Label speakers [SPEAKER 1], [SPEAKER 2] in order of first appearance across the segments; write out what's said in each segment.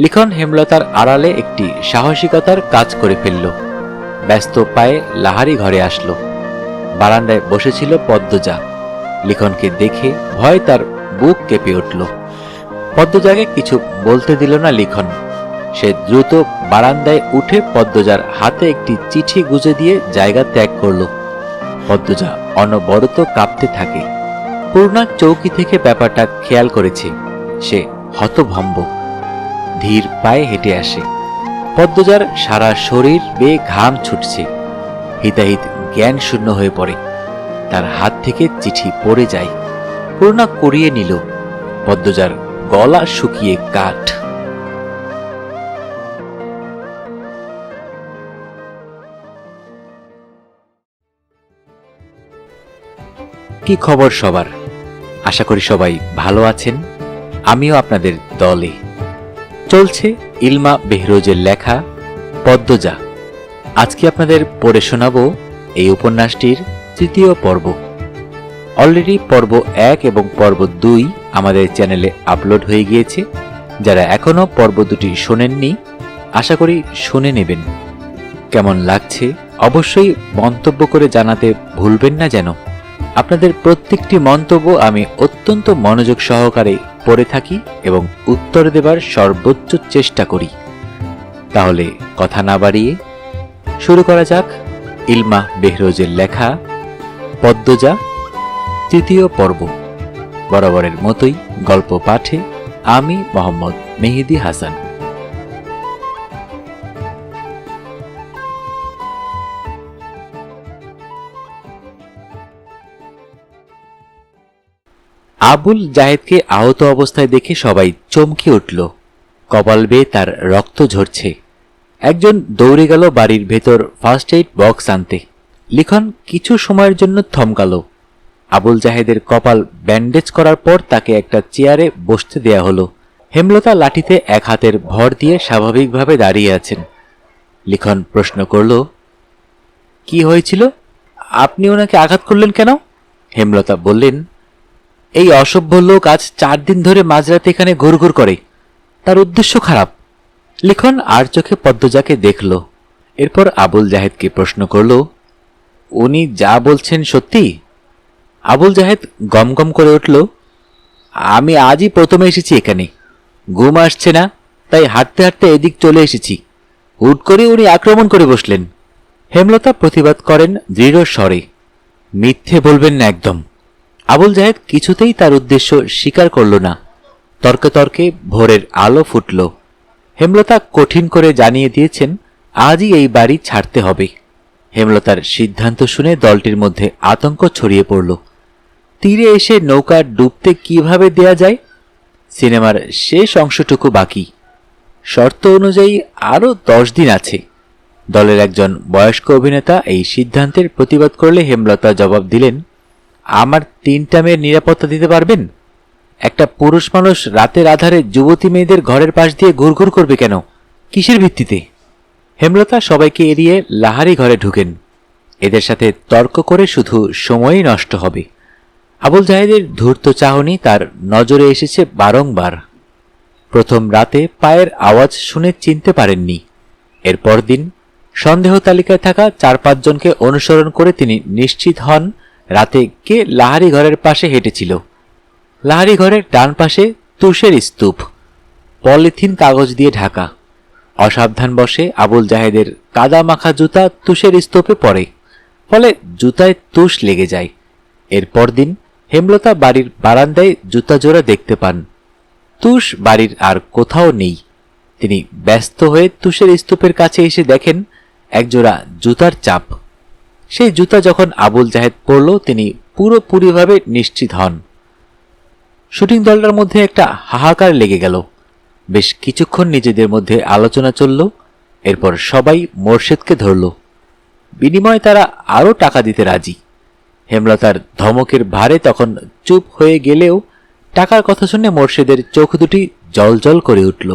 [SPEAKER 1] লিখন হেমলতার আড়ালে একটি সাহসিকতার কাজ করে ফেলল। ব্যস্ত পায়ে লাহারি ঘরে আসলো। বারান্দায় বসেছিল পদ্মজা। লিখনকে দেখে ভয় তার বুক কেঁপে উঠল। পদ্মজাকে কিছু বলতে দিল না লিখন। সে দ্রুত বারান্দায় উঠে পদ্মজার হাতে একটি চিঠি গুজে দিয়ে জায়গা ত্যাগ করল। পদ্মজা অনবরত কাঁপতে থাকে। পূর্ণা চৌকি থেকে ব্যাপারটা খেয়াল করেছে। সে হতভম্ব। ধীর পায়ে হেঁটে আসে। পদ্মজার সারা শরীর বেয়ে ঘাম ছুটছে। হিতাহিত জ্ঞান শূন্য হয়ে পড়ে। তার হাত থেকে চিঠি পড়ে যায়। পূর্ণা করিয়ে নিল। পদ্মজার গলা শুকিয়ে কাঠ। কি খবর সবার? আশা করি সবাই ভালো আছেন। আমিও আপনাদের দলে। চলছে ইলমা বেহরোজের লেখা পদ্মজা। আজকে আপনাদের পড়ে শোনাব এই উপন্যাসটির তৃতীয় পর্ব। অলরেডি পর্ব 1 এবং পর্ব 2 আমাদের চ্যানেলে আপলোড হয়ে গিয়েছে। যারা এখনো পর্ব 2টি শোনেননি, আশা করি শুনে নেবেন। কেমন লাগছে অবশ্যই মন্তব্য করে জানাতে ভুলবেন না যেন। আপনাদের প্রত্যেকটি মন্তব্য আমি অত্যন্ত মনোযোগ সহকারে পড়ে থাকি এবং উত্তর দেবার সর্বোচ্চ চেষ্টা করি। তাহলে কথা না বাড়িয়ে শুরু করা যাক ইলমা বেহরোজের লেখা পদ্মজা তৃতীয় পর্ব। বরাবরের মতোই গল্প পাঠে আমি মোহাম্মদ মেহেদী হাসান। আবুল জাহেদকে আহত অবস্থায় দেখে সবাই চমকে উঠল। কপাল বেয়ে তার রক্ত ঝরছে। একজন দৌড়ে গেল বাড়ির ভেতর ফার্স্ট এইড বক্স আনতে। লিখন কিছু সময়ের জন্য থমকালো। আবুল জাহেদের কপাল ব্যান্ডেজ করার পর তাকে একটা চেয়ারে বসতে দেয়া হলো। হেমলতা লাঠিতে এক হাতের ভর দিয়ে স্বাভাবিকভাবে দাঁড়িয়ে আছেন। লিখন প্রশ্ন করল, কি হয়েছিল? আপনি ওনাকে আঘাত করলেন কেন? হেমলতা বললেন, এই অসভ্য লোক আজ 4 দিন ধরে মাঝরাতে এখানে ঘুরঘুর করে। তার উদ্দেশ্য খারাপ। লিখন আর চোখে পদ্মজাকে দেখল। এরপর আবুল জাহেদকে প্রশ্ন করল, উনি যা বলছেন সত্যি? আবুল জাহেদ গমগম করে উঠল, আমি আজই প্রথমে এসেছি এখানে। ঘুম আসছে না, তাই হাঁটতে হাঁটতে এদিক চলে এসেছি। হুট করে উনি আক্রমণ করে বসলেন। হেমলতা প্রতিবাদ করেন দৃঢ় স্বরে, মিথ্যে বলবেন না একদম। আবুল জাহেদ কিছুতেই তার উদ্দেশ্য স্বীকার করল না। তর্কে তর্কে ভোরের আলো ফুটল। হেমলতা কঠিন করে জানিয়ে দিয়েছেন আজই এই বাড়ি ছাড়তে হবে। হেমলতার সিদ্ধান্ত শুনে দলটির মধ্যে আতঙ্ক ছড়িয়ে পড়ল। তীরে এসে নৌকা ডুবতে কিভাবে দেয়া যায়? সিনেমার শেষ অংশটুকু বাকি। শর্ত অনুযায়ী আরও 10 দিন আছে। দলের একজন বয়স্ক অভিনেতা এই সিদ্ধান্তের প্রতিবাদ করলে হেমলতা জবাব দিলেন, আমার 3টা মেয়ের নিরাপত্তা দিতে পারবেন? একটা পুরুষ মানুষ রাতের আধারে যুবতী মেয়েদের ঘরের পাশ দিয়ে ঘুরঘুর করবে কেন? কিসের ভিত্তিতে? হেমলতা সবাইকে এড়িয়ে লাহারি ঘরে ঢুকেন। এদের সাথে তর্ক করে শুধু সময়ই নষ্ট হবে। আবুল জাহেদের ধূর্ত চাহনি তার নজরে এসেছে বারংবার। প্রথম রাতে পায়ের আওয়াজ শুনে চিনতে পারেননি। এরপর দিন সন্দেহ তালিকায় থাকা 4-5 জনকে অনুসরণ করে তিনি নিশ্চিত হন রাতে কে লাহারি ঘরের পাশে হেঁটেছিল। লাহারি ঘরের ডান পাশে তুষের স্তূপ, পলিথিন কাগজ দিয়ে ঢাকা। অসাবধানবশে আবুল জাহেদের কাদা মাখা জুতা তুষের স্তূপে পড়ে, ফলে জুতায় তুষ লেগে যায়। এরপর দিন হেমলতা বাড়ির বারান্দায় জুতা জোড়া দেখতে পান। তুষ বাড়ির আর কোথাও নেই। তিনি ব্যস্ত হয়ে তুষের স্তূপের কাছে এসে দেখেন একজোড়া জুতার চাপ। সেই জুতা যখন আবুল জাহেদ পরল তিনি পুরোপুরিভাবে নিশ্চিত হন। শুটিং দলটার মধ্যে একটা হাহাকার লেগে গেল। বেশ কিছুক্ষণ নিজেদের মধ্যে আলোচনা চলল। এরপর সবাই মোর্শেদকে ধরল। বিনিময়ে তারা আরও টাকা দিতে রাজি। হেমলতার ধমকের ভারে তখন চুপ হয়ে গেলেও টাকার কথা শুনে মোর্শেদের চোখ দুটি জলজল করে উঠল।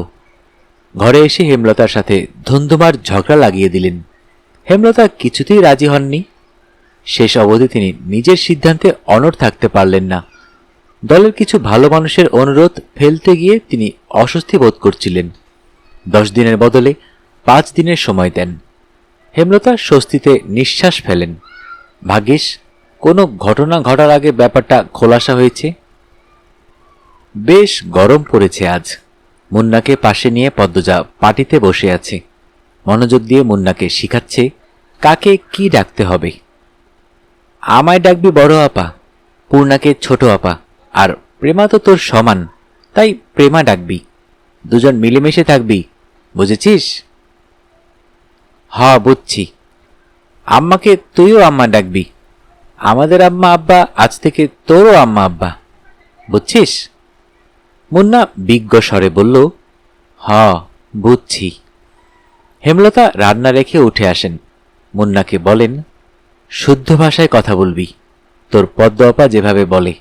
[SPEAKER 1] ঘরে এসে হেমলতার সাথে ধুন্ধুমার ঝগড়া লাগিয়ে দিলেন। হেমলতা কিছুতেই রাজি হননি। শেষ অবধি তিনি নিজের সিদ্ধান্তে অনড় থাকতে পারলেন না। দলের কিছু ভালো মানুষের অনুরোধ ফেলতে গিয়ে তিনি অস্বস্তি বোধ করছিলেন। 10 দিনের বদলে 5 দিনের সময় দেন। হেমলতা স্বস্তিতে নিঃশ্বাস ফেলেন। ভাগ্যিস কোনো ঘটনা ঘটার আগে ব্যাপারটা খোলাসা হয়েছে। বেশ গরম পড়েছে আজ। মুন্নাকে পাশে নিয়ে পদ্মজা পাটিতে বসে আছে। মনোযোগ দিয়ে মুন্নাকে শিখাচ্ছে কাকে কি ডাকতে হবে। আমায় ডাকবি বড় আপা, পূর্ণাকে ছোট আপা, আর প্রেমা তো তোর সমান, তাই প্রেমা ডাকবি। দুজন মিলেমিশে থাকবি, বুঝেছিস? হ্যাঁ, বুঝছি। আম্মাকে তুইও আম্মা ডাকবি। আমাদের আম্মা আব্বা আজ থেকে তোরও আম্মা আব্বা, বুঝছিস? মুন্না বিজ্ঞ স্বরে বলল, হ, বুঝছি। হেমলতা রান্না রেখে উঠে আসেন। মুন্নাকে বলেন, শুদ্ধ ভাষায় কথা বলবি, তোর পদ্ম আপা যেভাবে বলে।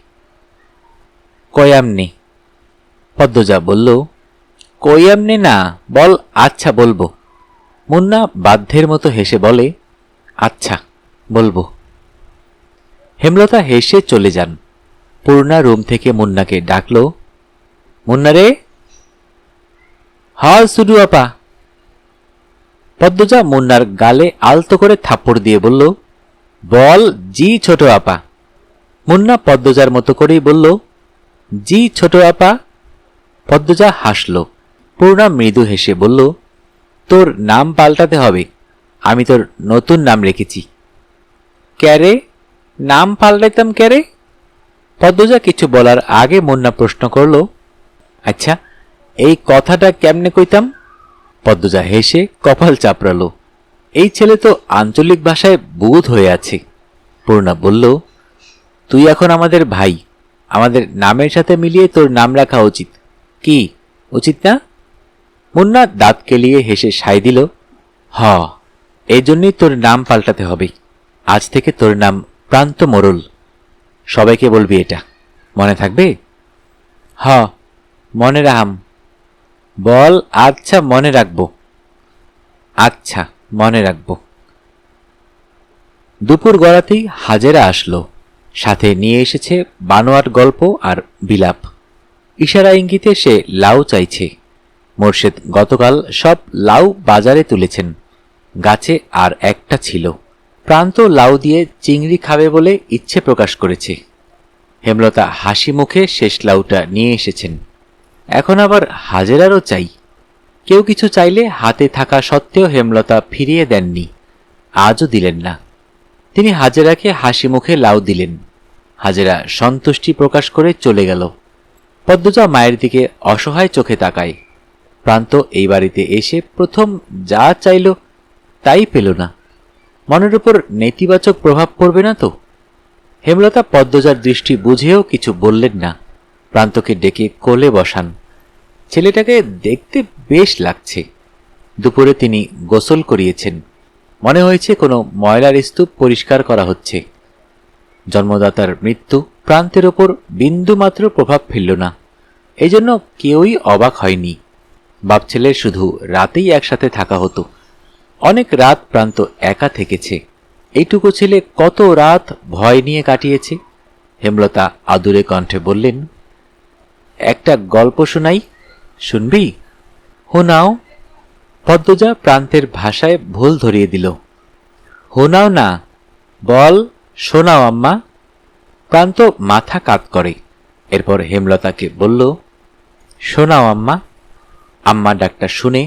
[SPEAKER 1] কয়ামনে? পদ্মজা বলল, কয়ামনে না, বল আচ্ছা বলবো। মুন্না বাধ্যের মতো হেসে বলে, আচ্ছা বলবো। হেমলতা হেসে চলে যান। পূর্ণা রুম থেকে মুন্নাকে ডাকল, মুন্না রে। হ্যাঁ সুডু আপা। পদ্মজা মুন্নার গালে আলতো করে থাপ্পড় দিয়ে বলল, বল জি ছোট আপা। মুন্না পদ্মজার মতো করেই বলল, জি ছোট আপা। পদ্মজা হাসল। পূর্ণা মৃদু হেসে বলল, তোর নাম পাল্টাতে হবে, আমি তোর নতুন নাম রেখেছি। ক্যারে? নাম পাল্টাইতাম ক্যারে? পদ্মজা কিছু বলার আগে মুন্না প্রশ্ন করল, আচ্ছা এই কথাটা কেমনে কইতাম? পদ্মজা হেসে কপাল চাপড়াল। এই ছেলে তো আঞ্চলিক ভাষায় বুধ হয়ে আছে। পূর্ণা বলল, তুই এখন আমাদের ভাই, আমাদের নামের সাথে মিলিয়ে তোর নাম রাখা উচিত। কি উচিত না? মুন্না দাঁত কেলিয়ে হেসে সায় দিল, হ, এই জন্যই তোর নাম পাল্টাতে হবে। আজ থেকে তোর নাম প্রান্ত মোড়ল। সবাইকে বলবি এটা, মনে থাকবে? হ, মনে রাহাম। বল আচ্ছা মনে রাখবো। আচ্ছা মনে রাখবো। দুপুর গড়াতেই হাজেরা আসলো। সাথে নিয়ে এসেছে বানোয়াট গল্প আর বিলাপ। ইশারা ইঙ্গিতে সে লাউ চাইছে। মোর্শেদ গতকাল সব লাউ বাজারে তুলেছেন। গাছে আর একটা ছিল। প্রান্ত লাউ দিয়ে চিংড়ি খাবে বলে ইচ্ছে প্রকাশ করেছে। হেমলতা হাসি মুখে শেষ লাউটা নিয়ে এসেছেন। এখন আবার হাজেরারও চাই। কেউ কিছু চাইলে হাতে থাকা সত্ত্বেও হেমলতা ফিরিয়ে দেননি, আজও দিলেন না। তিনি হাজেরাকে হাসি মুখে লাউ দিলেন। হাজেরা সন্তুষ্টি প্রকাশ করে চলে গেল। পদ্মজা মায়ের দিকে অসহায় চোখে তাকায়। প্রান্ত এই বাড়িতে এসে প্রথম যা চাইল তাই পেল না। মনের উপর নেতিবাচক প্রভাব পড়বে না তো? হেমলতা পদ্মজার দৃষ্টি বুঝেও কিছু বললেন না। প্রান্তকে ডেকে কোলে বসান। ছেলেটাকে দেখতে বেশ লাগছে। দুপুরে তিনি গোসল করিয়েছেন। মনে হয়েছে কোনো ময়লার স্তূপ পরিষ্কার করা হচ্ছে। জন্মদাতার মৃত্যু প্রান্তের ওপর বিন্দুমাত্র প্রভাব ফেলল না। এই জন্য কেউই অবাক হয়নি। বাপ ছেলের শুধু রাতেই একসাথে থাকা হতো। অনেক রাত প্রান্ত একা থেকেছে। এইটুকু ছেলে কত রাত ভয় নিয়ে কাটিয়েছে। হেমলতা আদুরে কণ্ঠে বললেন, একটা গল্প শোনাই, শুনবি? হোনাও। পদ্মজা প্রান্তের ভাষায় ভুল ধরিয়ে দিল। হোনাও না, বল শোনাও আম্মা। প্রান্ত মাথা কাত করে। এরপর হেমলতাকে বলল, শোনাও আম্মা। আম্মা ডাকটা শুনে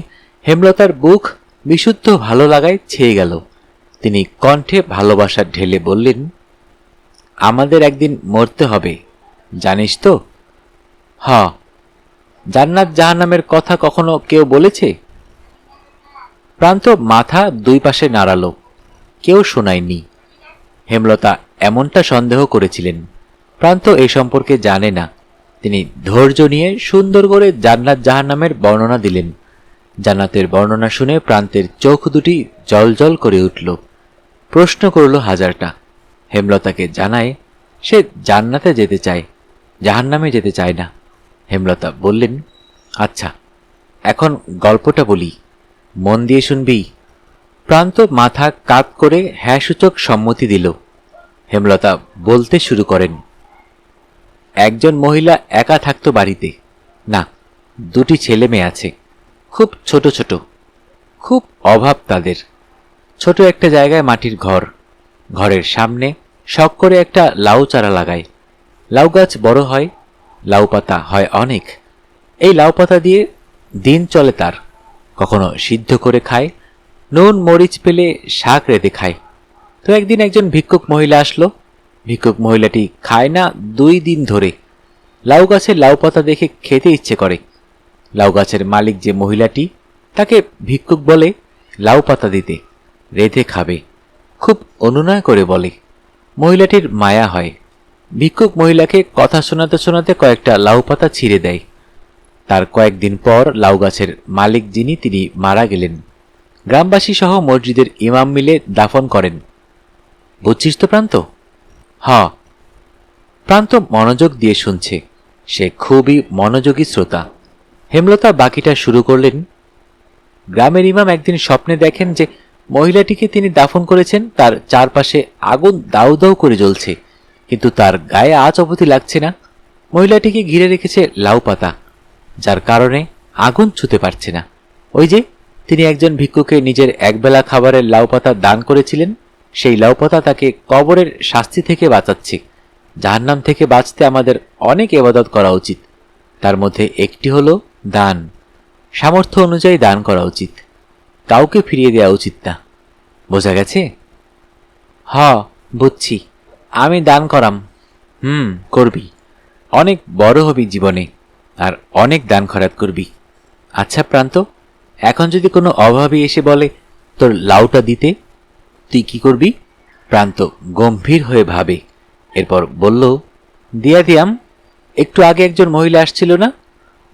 [SPEAKER 1] হেমলতার বুক বিশুদ্ধ ভালো লাগায় ছেয়ে গেল। তিনি কণ্ঠে ভালোবাসা ঢেলে বললেন, আমাদের একদিন মরতে হবে, জানিস তো? হ। জান্নাত জাহান্নামের কথা কখনো কেউ বলেছে? প্রান্ত মাথা দুই পাশে নাড়াল। কেউ শোনায়নি। হেমলতা এমনটা সন্দেহ করেছিলেন। প্রান্ত এ সম্পর্কে জানে না। তিনি ধৈর্য নিয়ে সুন্দর করে জান্নাত জাহান্নামের বর্ণনা দিলেন। জান্নাতের বর্ণনা শুনে প্রান্তের চোখ দুটি জলজল করে উঠল। প্রশ্ন করল হাজারটা। হেমলতাকে জানায় সে জান্নাতে যেতে চায়, জাহান্নামে যেতে চায় না। হেমলতা বললেন, আচ্ছা এখন গল্পটা বলি, মন দিয়ে শুনবি? প্রান্ত মাথা কাত করে হ্যাঁ সূচক সম্মতি দিল। হেমলতা বলতে শুরু করেন, একজন মহিলা একা থাকতো বাড়িতে। না, দুটি ছেলে মেয়ে আছে। খুব ছোট ছোট, খুব অভাব তাদের। ছোট একটা জায়গায় মাটির ঘর, ঘরের সামনে শখ করে একটা লাউ চারা লাগায়। লাউ গাছ বড় হয়, লাউ পাতা হয় অনেক। এই লাউ পাতা দিয়ে দিন চলে তার। কখনো সিদ্ধ করে খায়, নুন মরিচ পেলে শাক রেঁধে খায়। তো একদিন একজন ভিক্ষুক মহিলা আসলো। ভিক্ষুক মহিলাটি খায় না 2 দিন ধরে। লাউ গাছের লাউ পাতা দেখে খেতে ইচ্ছে করে। লাউ গাছের মালিক যে মহিলাটি, তাকে ভিক্ষুক বলে লাউ পাতা দিতে, রেঁধে খাবে। খুব অনুনয় করে বলে। মহিলাটির মায়া হয়। ভিক্ষুক মহিলাকে কথা শোনাতে শোনাতে কয়েকটা লাউ পাতা ছিঁড়ে দেয়। তার কয়েকদিন পর লাউ গাছের মালিক যিনি, তিনি মারা গেলেন। গ্রামবাসী সহ মসজিদের ইমাম মিলে দাফন করেন। বুঝছিস তো প্রান্ত? হ। প্রান্ত মনোযোগ দিয়ে শুনছে। সে খুবই মনোযোগী শ্রোতা। হেমলতা বাকিটা শুরু করলেন। গ্রামের ইমাম একদিন স্বপ্নে দেখেন যে মহিলাটিকে তিনি দাফন করেছেন, তার চারপাশে আগুন দাউ দাউ করে জ্বলছে, কিন্তু তার গায়ে আঁচ অবধি লাগছে না। মহিলাটিকে ঘিরে রেখেছে লাউ পাতা, যার কারণে আগুন ছুঁতে পারছে না। ওই যে তিনি একজন ভিক্ষুকে নিজের একবেলা খাবারের লাউ পাতা দান করেছিলেন, সেই লাউ পাতা তাকে কবরের শাস্তি থেকে বাঁচাচ্ছে। জাহান্নাম থেকে বাঁচতে আমাদের অনেক ইবাদত করা উচিত। তার মধ্যে একটি হলো দান। সামর্থ্য অনুযায়ী দান করা উচিত, কাউকে ফিরিয়ে দেওয়া উচিত না। বোঝা গেছে? হ, বুঝছি। আমি দান করাম। করবি। অনেক বড় হবি জীবনে, আর অনেক দান খয়রাত করবি। আচ্ছা প্রান্ত, এখন যদি কোনো অভাবী এসে বলে তোর লাউটা দিতে, তুই কি করবি? প্রান্ত গম্ভীর হয়ে ভাবে, এরপর বলল, দিয়া দিয়াম। একটু আগে একজন মহিলা আসছিল না,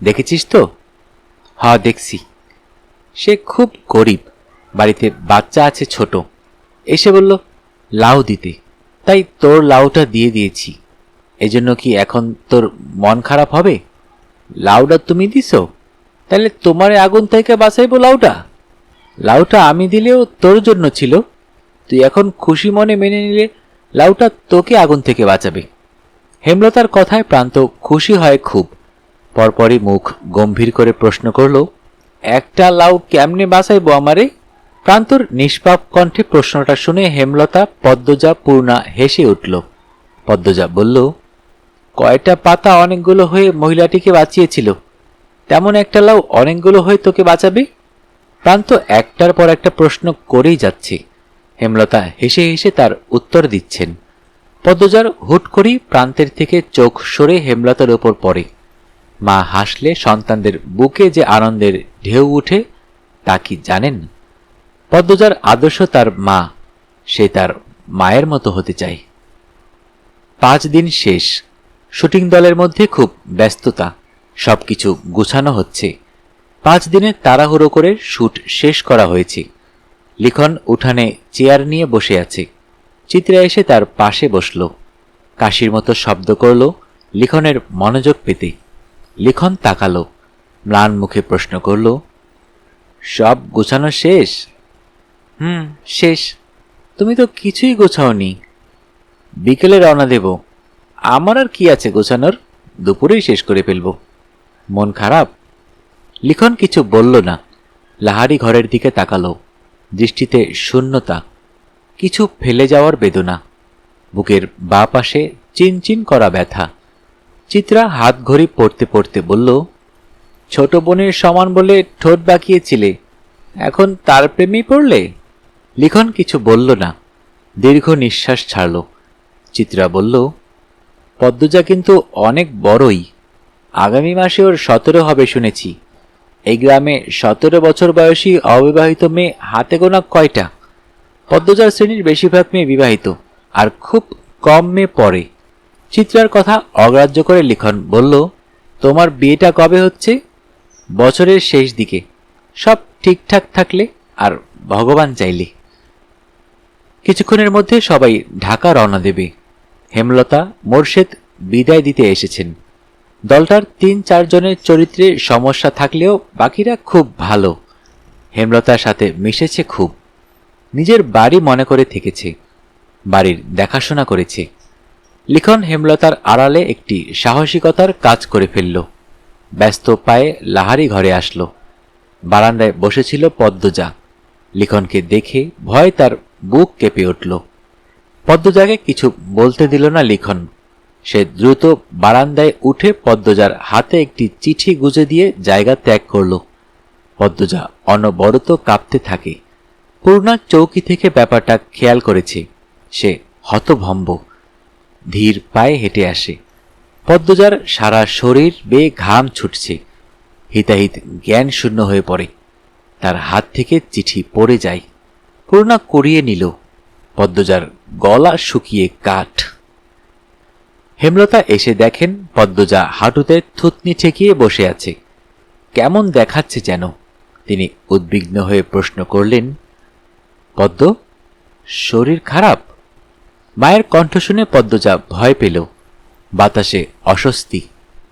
[SPEAKER 1] দেখেছিস তো? হ্যাঁ, দেখছি। সে খুব গরিব, বাড়িতে বাচ্চা আছে ছোট। এসে বলল লাউ দিতে, তাই তোর লাউটা দিয়ে দিয়েছি। এজন্য কি এখন তোর মন খারাপ হবে? লাউটা তুমি দিছো, তাহলে তোমারে আগুন থেকে বাঁচাইবো লাউটা? লাউটা আমি দিলেও তোর জন্য ছিল, তুই এখন খুশি মনে মেনে নিলে লাউটা তোকে আগুন থেকে বাঁচাবে। হেমলতার কথায় প্রান্ত খুশি হয় খুব। পরপরই মুখ গম্ভীর করে প্রশ্ন করল, একটা লাউ কেমনে বাঁচাইবো আমারে? প্রান্তর নিষ্পাপ কণ্ঠে প্রশ্নটা শুনে হেমলতা, পদ্মজা, পূর্ণা হেসে উঠল। পদ্মজা বলল, কয়টা পাতা অনেকগুলো হয়ে মহিলাটিকে বাঁচিয়েছিল, তেমন একটা লাউ অনেকগুলো হয়ে তোকে বাঁচাবে? প্রান্ত একটার পর একটা প্রশ্ন করেই যাচ্ছে। হেমলতা হেসে হেসে তার উত্তর দিচ্ছেন। পদ্মজার হুট করেই প্রান্তের থেকে চোখ সরে হেমলতার ওপর পড়ে। মা হাসলে সন্তানদের বুকে যে আনন্দের ঢেউ উঠে, তা কি জানেন? পদ্মজার আদর্শ তার মা, সে তার মায়ের মতো হতে চায়। 5 দিন শেষ। শুটিং দলের মধ্যে খুব ব্যস্ততা, সবকিছু গুছানো হচ্ছে। 5 দিনে তাড়াহুড়ো করে শুট শেষ করা হয়েছে। লিখন উঠানে চেয়ার নিয়ে বসে আছে। চিত্রা এসে তার পাশে বসল। কাশির মতো শব্দ করল লিখনের মনোযোগ পেতে। লিখন তাকালো, ম্লান মুখে প্রশ্ন করল, সব গোছানো শেষ? শেষ। তুমি তো কিছুই গোছাওনি। বিকেলে রওনা দেব। আমার আর কি আছে গোছানোর, দুপুরেই শেষ করে ফেলব। মন খারাপ? লিখন কিছু বলল না। লাহারি ঘরের দিকে তাকালো, দৃষ্টিতে শূন্যতা, কিছু ফেলে যাওয়ার বেদনা। বুকের বাঁ পাশে চিনচিন করা ব্যথা। চিত্রা হাত ঘড়ি পড়তে পড়তে বলল, ছোট বোনের সমান বলে ঠোঁট বাঁকিয়েছিলে, এখন তার প্রেমেই পড়লে? লিখন কিছু বলল না, দীর্ঘ নিঃশ্বাস ছাড়ল। চিত্রা বলল, পদ্মজা কিন্তু অনেক বড়ই। আগামী মাসে ওর 17 হবে শুনেছি। এই গ্রামে 17 বছর বয়সী অবিবাহিত মেয়ে হাতে গোনা কয়টা? পদ্মজার শ্রেণীর বেশিরভাগ মেয়ে বিবাহিত, আর খুব কম মেয়ে পড়ে। চিত্রার কথা অগ্রাহ্য করে লিখন বলল, তোমার বিয়েটা কবে হচ্ছে? বছরের শেষ দিকে, সব ঠিকঠাক থাকলে আর ভগবান চাইলে। কিছুক্ষণের মধ্যে সবাই ঢাকা রওনা দেবে। হেমলতা, মোর্শেদ বিদায় দিতে এসেছেন। দলটার 3-4 জনের চরিত্রে সমস্যা থাকলেও বাকিরা খুব ভালো। হেমলতার সাথে মিশেছে খুব। নিজের বাড়ি মনে করে থেকেছে, বাড়ির দেখাশোনা করেছে। লিখন হেমলতার আড়ালে একটি সাহসিকতার কাজ করে ফেলল। ব্যস্ত পায়ে লাহারি ঘরে আসলো। বারান্দায় বসেছিল পদ্মজা। লিখনকে দেখে ভয় তার বুক কেঁপে উঠল। পদ্মজাকে কিছু বলতে দিল না লিখন। সে দ্রুত বারান্দায় উঠে পদ্মজার হাতে একটি চিঠি গুজে দিয়ে জায়গা ত্যাগ করল। পদ্মজা অনবরত কাঁপতে থাকে। পূর্ণা চৌকি থেকে ব্যাপারটা খেয়াল করেছে। সে হতভম্ব, ধীর পায়ে হেঁটে আসে। পদ্মজার সারা শরীর বেয়ে ঘাম ছুটছে। হিতাহিত জ্ঞান শূন্য হয়ে পড়ে। তার হাত থেকে চিঠি পড়ে যায়। পূর্ণা করিয়ে নিল। পদ্মজার গলা শুকিয়ে কাঠ। হেমলতা এসে দেখেন পদ্মজা হাঁটুতে থুতনি ঠেকিয়ে বসে আছে। কেমন দেখাচ্ছে যেন। তিনি উদ্বিগ্ন হয়ে প্রশ্ন করলেন, পদ্ম, শরীর খারাপ? মায়ের কণ্ঠ শুনে পদ্মজা ভয় পেল। বাতাসে অস্বস্তি,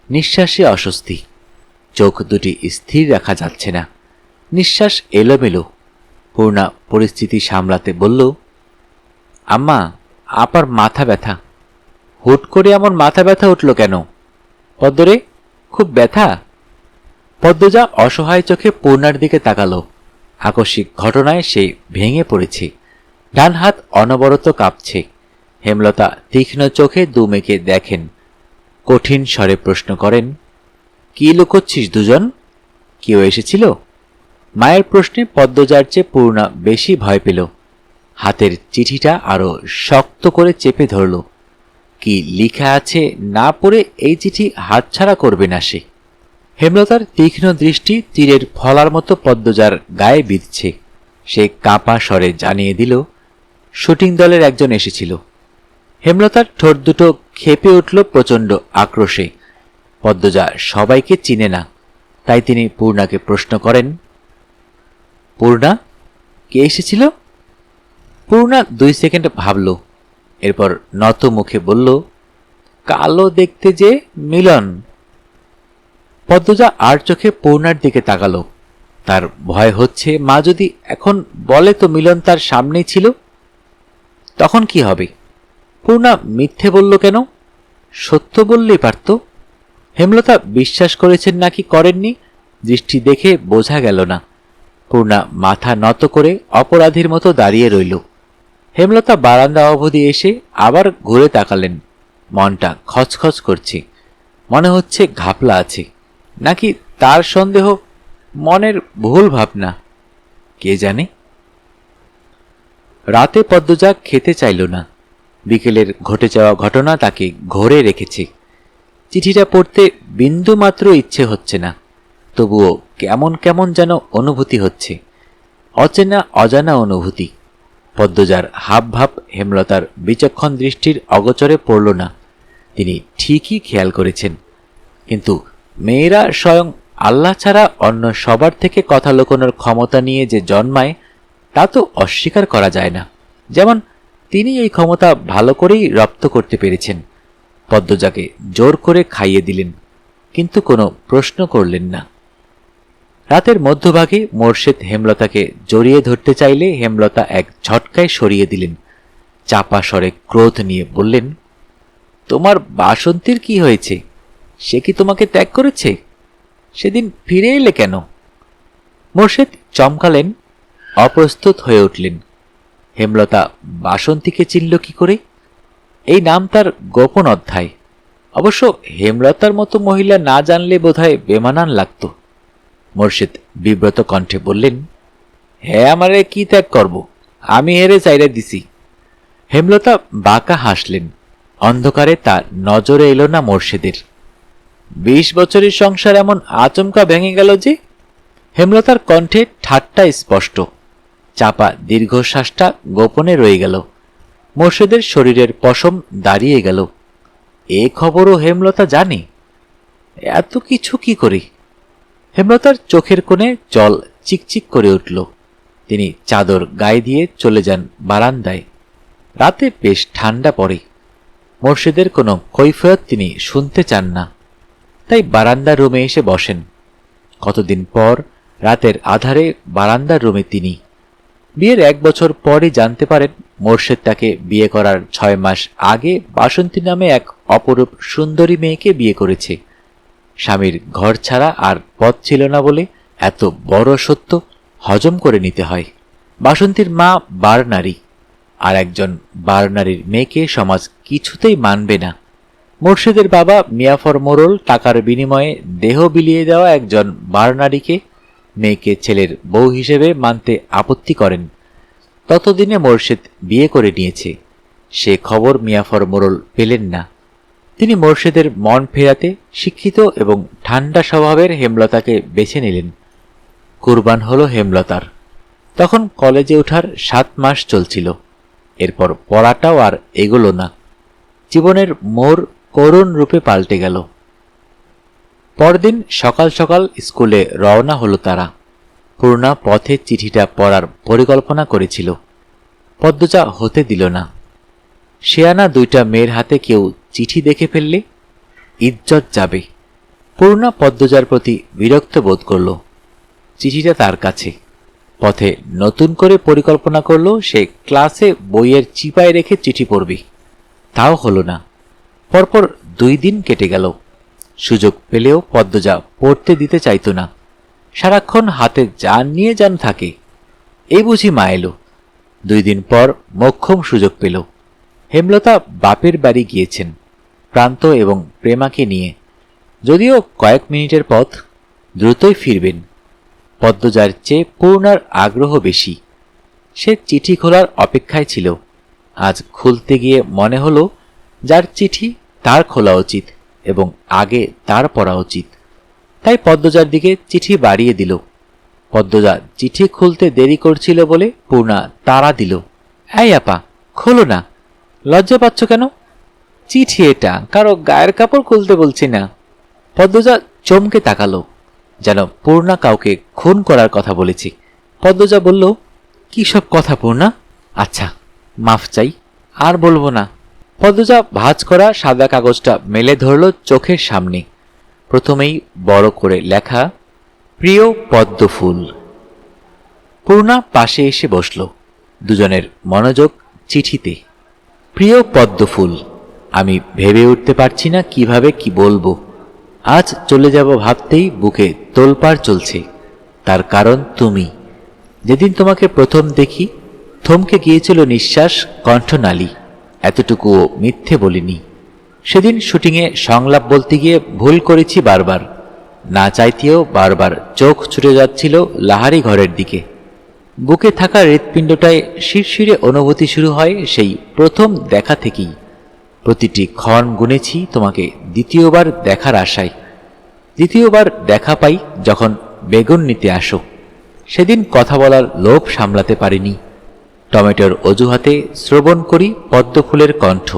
[SPEAKER 1] নিঃশ্বাসে অস্বস্তি। চোখ দুটি স্থির রাখা যাচ্ছে না, নিঃশ্বাস এলোমেলো। পূর্ণা পরিস্থিতি সামলাতে বলল, আম্মা, আপার মাথা ব্যথা। হুট করে এমন মাথা ব্যথা উঠল কেন? পদ্মরে, খুব ব্যথা? পদ্মজা অসহায় চোখে পূর্ণার দিকে তাকালো। আকস্মিক ঘটনায় সে ভেঙে পড়েছে। ডান হাত অনবরত কাঁপছে। হেমলতা তীক্ষ্ণ চোখে দুমেকে দেখেন। কঠিন স্বরে প্রশ্ন করেন, কি লুকোচ্ছিস দুজন? কেউ এসেছিল? মায়ের প্রশ্নে পদ্মজার চেয়ে পূর্ণা বেশি ভয় পেল। হাতের চিঠিটা আরো শক্ত করে চেপে ধরল। কি লিখা আছে না পড়ে এই চিঠি হাতছাড়া করবে না সে। হেমলতার তীক্ষ্ণ দৃষ্টি তীরের ফলার মতো পদ্মজার গায়ে বিঁধছে। সে কাঁপা স্বরে জানিয়ে দিল, শুটিং দলের একজন এসেছিল। হেমলতার ঠোঁট দুটো খেপে উঠল প্রচণ্ড আক্রোশে। পদ্মজা সবাইকে চিনে না, তাই তিনি পূর্ণাকে প্রশ্ন করেন, পূর্ণা, কে এসেছিল? পূর্ণা 2 সেকেন্ড ভাবল, এরপর নত মুখে বলল, কালো দেখতে যে মিলন। পদ্মজা আর চোখে পূর্ণার দিকে তাকালো। তার ভয় হচ্ছে মা যদি এখন বলে তো মিলন তার সামনেই ছিল, তখন কি হবে? পূর্ণা মিথ্যে বলল কেন? সত্য বললেই পারত। হেমলতা বিশ্বাস করেছেন নাকি করেননি দৃষ্টি দেখে বোঝা গেল না। পূর্ণা মাথা নত করে অপরাধীর মতো দাঁড়িয়ে রইল। হেমলতা বারান্দা অবধি এসে আবার ঘুরে তাকালেন। মনটা খচখচ করছে। মনে হচ্ছে ঘাপলা আছে, নাকি তার সন্দেহ, মনের ভুল ভাবনা, কে জানে। রাতে পদ্মজা খেতে চাইল না। বিকেলের ঘটে যাওয়া ঘটনা তাকে ঘরে রেখেছে। চিঠিটা পড়তে বিন্দু মাত্র ইচ্ছে হচ্ছে না। তবুও কেমন কেমন যেন অনুভূতি হচ্ছে, অচেনা অজানা অনুভূতি। পদ্মজার হাবভাব হেমলতার বিচক্ষণ দৃষ্টির অগোচরে পড়ল না। তিনি ঠিকই খেয়াল করেছেন। কিন্তু মেয়েরা স্বয়ং আল্লাহ ছাড়া অন্য সবার থেকে কথা লুকোনোর ক্ষমতা নিয়ে যে জন্মায়, তা তো অস্বীকার করা যায় না। যেমন তিনি এই ক্ষমতা ভালো করেই রপ্ত করতে পেরেছেন। পদ্মজাকে জোর করে খাইয়ে দিলেন, কিন্তু কোনো প্রশ্ন করলেন না। রাতের মধ্যভাগে মোর্শেদ হেমলতাকে জড়িয়ে ধরতে চাইলে হেমলতা এক ঝটকায় সরিয়ে দিলেন। চাপা স্বরে ক্রোধ নিয়ে বললেন, তোমার বাসন্তীর কি হয়েছে? সে কি তোমাকে ত্যাগ করেছে? সেদিন ফিরে এলে কেন? মোর্শেদ চমকালেন, অপ্রস্তুত হয়ে উঠলেন। হেমলতা বাসন্তীকে চিনল কি করে? এই নাম তার গোপন অধ্যায়। অবশ্য হেমলতার মতো মহিলা না জানলে বোধহয় বেমানান লাগত। মোর্শেদ বিব্রত কণ্ঠে বললেন, হ্যাঁ, আমারে কি ত্যাগ করব? আমি হেরে চাইরে দিছি। হেমলতা বাঁকা হাসলেন। অন্ধকারে তা নজরে এলো না মোর্শেদের। 20 বছরের সংসার এমন আচমকা ভেঙে গেল যে? হেমলতার কণ্ঠে ঠাট্টা স্পষ্ট। চাপা দীর্ঘশ্বাসটা গোপনে রয়ে গেল। মোর্শেদের শরীরের পশম দাঁড়িয়ে গেল। এ খবরও হেমলতা জানে? এত কিছু কি করে? হেমলতার চোখের কোণে জল চিকচিক করে উঠল। তিনি চাদর গায়ে দিয়ে চলে যান বারান্দায়। রাতে বেশ ঠান্ডা পড়ে। মোর্শেদের কোনো কৈফিয়ত তিনি শুনতে চান না, তাই বারান্দার রুমে এসে বসেন। কতদিন পর রাতের আধারে বারান্দার রুমে তিনি। বিয়ের 1 বছর পরই জানতে পারেন মোর্শেদ তাকে বিয়ে করার 6 মাস আগে বাসন্তী নামে এক অপরূপ সুন্দরী মেয়েকে বিয়ে করেছে। স্বামীর ঘর ছাড়া আর পথ ছিল না বলে এত বড় সত্য হজম করে নিতে হয়। বাসন্তীর মা বার নারী, আর একজন বার নারীর মেয়েকে সমাজ কিছুতেই মানবে না। মোর্শেদের বাবা মিয়াফর মোড়ল টাকার বিনিময়ে দেহ বিলিয়ে দেওয়া একজন বার নারীকে মেয়েকে ছেলের বউ হিসেবে মানতে আপত্তি করেন। ততদিনে মোর্শেদ বিয়ে করে নিয়েছে, সে খবর মিয়াফর মোড়ল পেলেন না। তিনি মোর্শেদের মন ফেরাতে শিক্ষিত এবং ঠান্ডা স্বভাবের হেমলতাকে বেছে নিলেন। কুরবান হল হেমলতার। তখন কলেজে ওঠার 7 মাস চলছিল। এরপর পড়াটাও আর এগোলো না। জীবনের মোড় করুণ রূপে পাল্টে গেল। পরদিন সকাল সকাল স্কুলে রওনা হলো তারা। পূর্ণা পথে চিঠিটা পড়ার পরিকল্পনা করেছিল, পদ্মজা হতে দিল না। শেয়ানা 2টা মেয়ের হাতে কেউ চিঠি দেখে ফেললে ইজ্জত যাবে। পূর্ণা পদ্মজার প্রতি বিরক্ত বোধ করল। চিঠিটা তার কাছে। পথে নতুন করে পরিকল্পনা করল সে ক্লাসে বইয়ের চিপায় রেখে চিঠি পড়বে। তাও হলো না। পরপর 2 দিন কেটে গেল। সুযোগ পেলেও পদ্মজা পড়তে দিতে চাইত না। সারাক্ষণ হাতে যান নিয়ে যান থাকে। এই বুঝি মা এলো। 2 দিন পর মোক্ষম সুযোগ পেল। হেমলতা বাপের বাড়ি গিয়েছেন প্রান্ত এবং প্রেমাকে নিয়ে। যদিও কয়েক মিনিটের পথ, দ্রুতই ফিরবেন। পদ্মজার চেয়ে পূর্ণার আগ্রহ বেশি। সে চিঠি খোলার অপেক্ষায় ছিল। আজ খুলতে গিয়ে মনে হলো যার চিঠি তার খোলা উচিত এবং আগে তার পড়া উচিত। তাই পদ্মজার দিকে চিঠি বাড়িয়ে দিল। পদ্মজা চিঠি খুলতে দেরি করছিল বলে পূর্ণা তাড়া দিল, এই আপা, খোলো না, লজ্জা পাচ্ছ কেন? চিঠি এটা, কারো গায়ের কাপড় খুলতে বলছি না। পদ্মজা চমকে তাকালো, যেন পূর্ণা কাউকে খুন করার কথা বলেছি। পদ্মজা বলল, কি সব কথা পূর্ণা? আচ্ছা, মাফ চাই, আর বলবো না। পদ্মজা ভাঁজ করা সাদা কাগজটা মেলে ধরল চোখের সামনে। প্রথমেই বড় করে লেখা, প্রিয় পদ্মফুল। পূর্ণা পাশে এসে বসল। দুজনের মনোযোগ চিঠিতে। প্রিয় পদ্মফুল, আমি ভেবে উঠতে পারছি না কিভাবে কি বলবো। আজ চলে যাব ভাবতেই বুকে তোলপাড় চলছে। তার কারণ তুমি। যেদিন তোমাকে প্রথম দেখি থমকে গিয়েছিল নিঃশ্বাস, কণ্ঠনালী। এতটুকুও মিথ্যে বলিনি। সেদিন শুটিংয়ে সংলাপ বলতে গিয়ে ভুল করেছি বারবার। না চাইতেও বারবার চোখ ছুটে যাচ্ছিল লাহারি ঘরের দিকে। বুকে থাকা হৃৎপিণ্ডটায় শিরশিরে অনুভূতি শুরু হয় সেই প্রথম দেখা থেকেই। প্রতিটি ক্ষণ গুনেছি তোমাকে দ্বিতীয়বার দেখার আশায়। দ্বিতীয়বার দেখা পাই যখন বেগুন নিতে আসো। সেদিন কথা বলার লোভ সামলাতে পারিনি। টমেটোর অজুহাতে শ্রবণ করি পদ্মফুলের কণ্ঠ।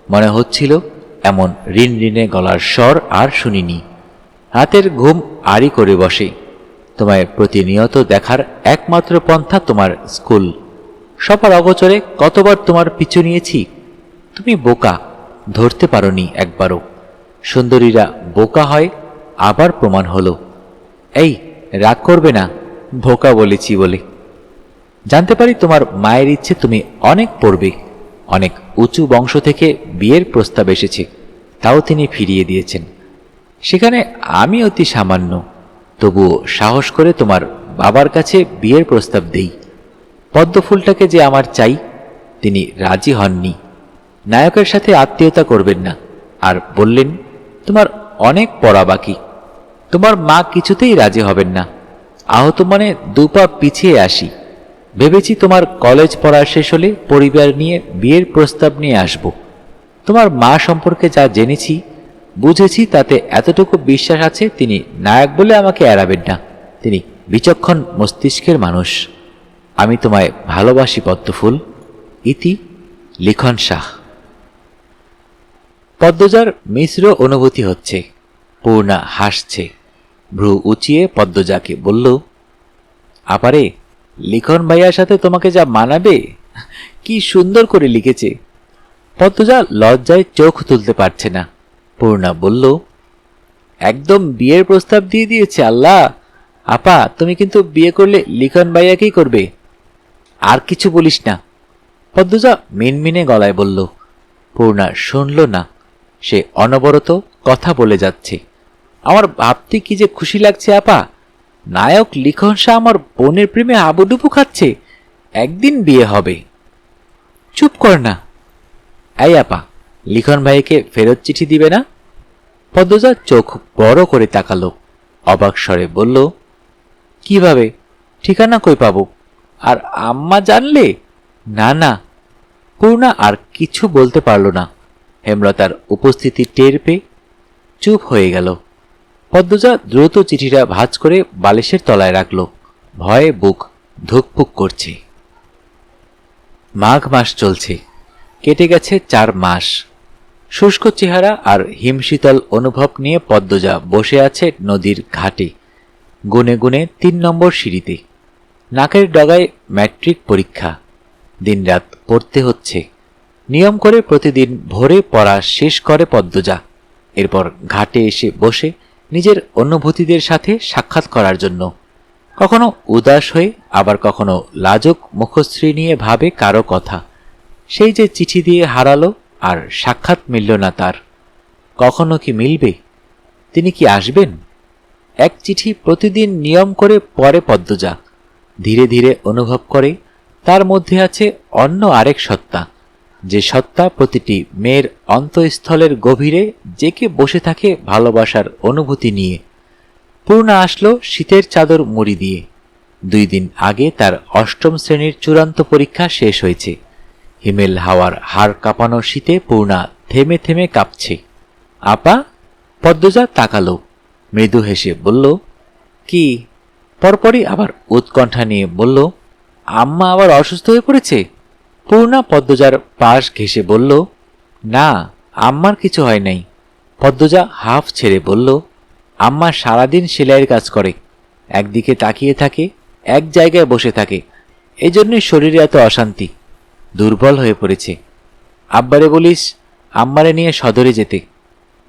[SPEAKER 1] মনে হচ্ছিল এমন ঋণ ঋণে গলার স্বর আর শুনিনি। রাতের ঘুম আড়ি করে বসে। তোমায় প্রতিনিয়ত দেখার একমাত্র পন্থা তোমার স্কুল। সবার অগোচরে কতবার তোমার পিছু নিয়েছি। তুমি বোকা, ধরতে পারোনি একবারও। সুন্দরীরা বোকা হয়, আবার প্রমাণ হলো। এই, রাগ করবে না, বোকা বলেছি বলে। জানতে পারি তোমার মায়ের ইচ্ছে তুমি অনেক পড়বে। অনেক উঁচু বংশ থেকে বিয়ের প্রস্তাব এসেছে, তাও তিনি ফিরিয়ে দিয়েছেন। সেখানে আমি অতি সামান্য, তবুও সাহস করে তোমার বাবার কাছে বিয়ের প্রস্তাব দেই। পদ্মফুলটাকে যে আমার চাই, তিনি রাজি হননি। নায়কের সাথে আত্মীয়তা করবেন না, আর বললেন তোমার অনেক পড়া বাকি। তোমার মা কিছুতেই রাজি হবেন না। আহত মনে 2 পা পিছিয়ে আসি। ভেবেছি তোমার কলেজ পড়া শেষ হলে পরিবার নিয়ে বিয়ের প্রস্তাব নিয়ে আসব। তোমার মা সম্পর্কে যা জেনেছি, বুঝেছি, তাতে এতটুকু বিশ্বাস আছে তিনি নায়ক বলে আমাকে এড়াবেন না। তিনি বিচক্ষণ মস্তিষ্কের মানুষ। আমি তোমায় ভালোবাসি পদ্মফুল। ইতি লিখন শাহ। পদ্মজার মিশ্র অনুভূতি হচ্ছে। পূর্ণা হাসছে। ভ্রু উঁচিয়ে পদ্মজাকে বলল, আপারে, লিখন ভাইয়ার সাথে তোমাকে যা মানাবে, কি সুন্দর করে লিখেছে। পদ্মজা লজ্জায় চোখ তুলতে পারছে না। পূর্ণা বলল, একদম বিয়ের প্রস্তাব দিয়ে দিয়েছে আল্লাহ। আপা, তুমি কিন্তু বিয়ে করলে লিখন ভাইয়াকেই করবে, আর কিছু বলিস না। পদ্মজা মিনমিনে গলায় বলল। পূর্ণা শুনল না। সে অনবরত কথা বলে যাচ্ছে। আমার ভাবতে কি যে খুশি লাগছে আপা। নায়ক লিখন শাহ আমার বোনের প্রেমে আবুডুবু খাচ্ছে, একদিন বিয়ে হবে। চুপ কর না। এই আপা, লিখন ভাইকে ফেরত চিঠি দিবে না? পদ্মজা চোখ বড় করে তাকালো, অবাক স্বরে বলল, কিভাবে? ঠিকানা কই পাবো? আর আম্মা জানলে? না না। পূর্ণা আর কিছু বলতে পারল না। হেমলতার উপস্থিতি টের পেয়ে চুপ হয়ে গেল। পদ্মজা দ্রুত চিঠিটা ভাঁজ করে বালিশের তলায় রাখল। ভয়ে বুক ধুকপুক করছে। মাঘ মাস চলছে, কেটে গেছে 4 মাস। শুষ্ক চেহারা আর হিমশীতল অনুভব নিয়ে পদ্মজা বসে আছে নদীর ঘাটে, গুনে গুনে 3 নম্বর সিঁড়িতে। নাকের ডগায় ম্যাট্রিক পরীক্ষা, দিনরাত পড়তে হচ্ছে। নিয়ম করে প্রতিদিন ভোরে পড়া শেষ করে পদ্মজা। এরপর ঘাটে এসে বসে নিজের অনুভূতিদের সাথে সাক্ষাৎ করার জন্য। কখনো উদাস হয়ে, আবার কখনো লাজুক মুখশ্রী নিয়ে ভাবে কারো কথা। সেই যে চিঠি দিয়ে হারালো, আর সাক্ষাৎ মিলল না তার। কখনো কি মিলবে? তিনি কি আসবেন? এক চিঠি প্রতিদিন নিয়ম করে পড়ে পদ্মজা। ধীরে ধীরে অনুভব করে তার মধ্যে আছে অন্য আরেক সত্তা, যে সত্তা প্রতিটি মেয়ের অন্তঃস্থলের গভীরে জেকে বসে থাকে ভালোবাসার অনুভূতি নিয়ে। পূর্ণা আসলো শীতের চাদর মুড়ি দিয়ে। 2 দিন আগে তার 8ম শ্রেণীর চূড়ান্ত পরীক্ষা শেষ হয়েছে। হিমেল হাওয়ার হাড় কাঁপানো শীতে পূর্ণা থেমে থেমে কাঁপছে। আপা? পদ্মজা তাকালো, মৃদু হেসে বলল, কি? পরপরই আবার উৎকণ্ঠা নিয়ে বলল, আম্মা আবার অসুস্থ হয়ে পড়েছে? পূর্ণা পদ্মজার পাশ ঘেঁষে বলল, না, আম্মার কিছু হয় নাই। পদ্মজা হাফ ছেড়ে বলল, আম্মা সারাদিন সেলাইয়ের কাজ করে, একদিকে তাকিয়ে থাকে, এক জায়গায় বসে থাকে, এজন্যই শরীরে এত অশান্তি, দুর্বল হয়ে পড়েছে। আব্বারে বলিস আম্মারে নিয়ে সদরে যেতে।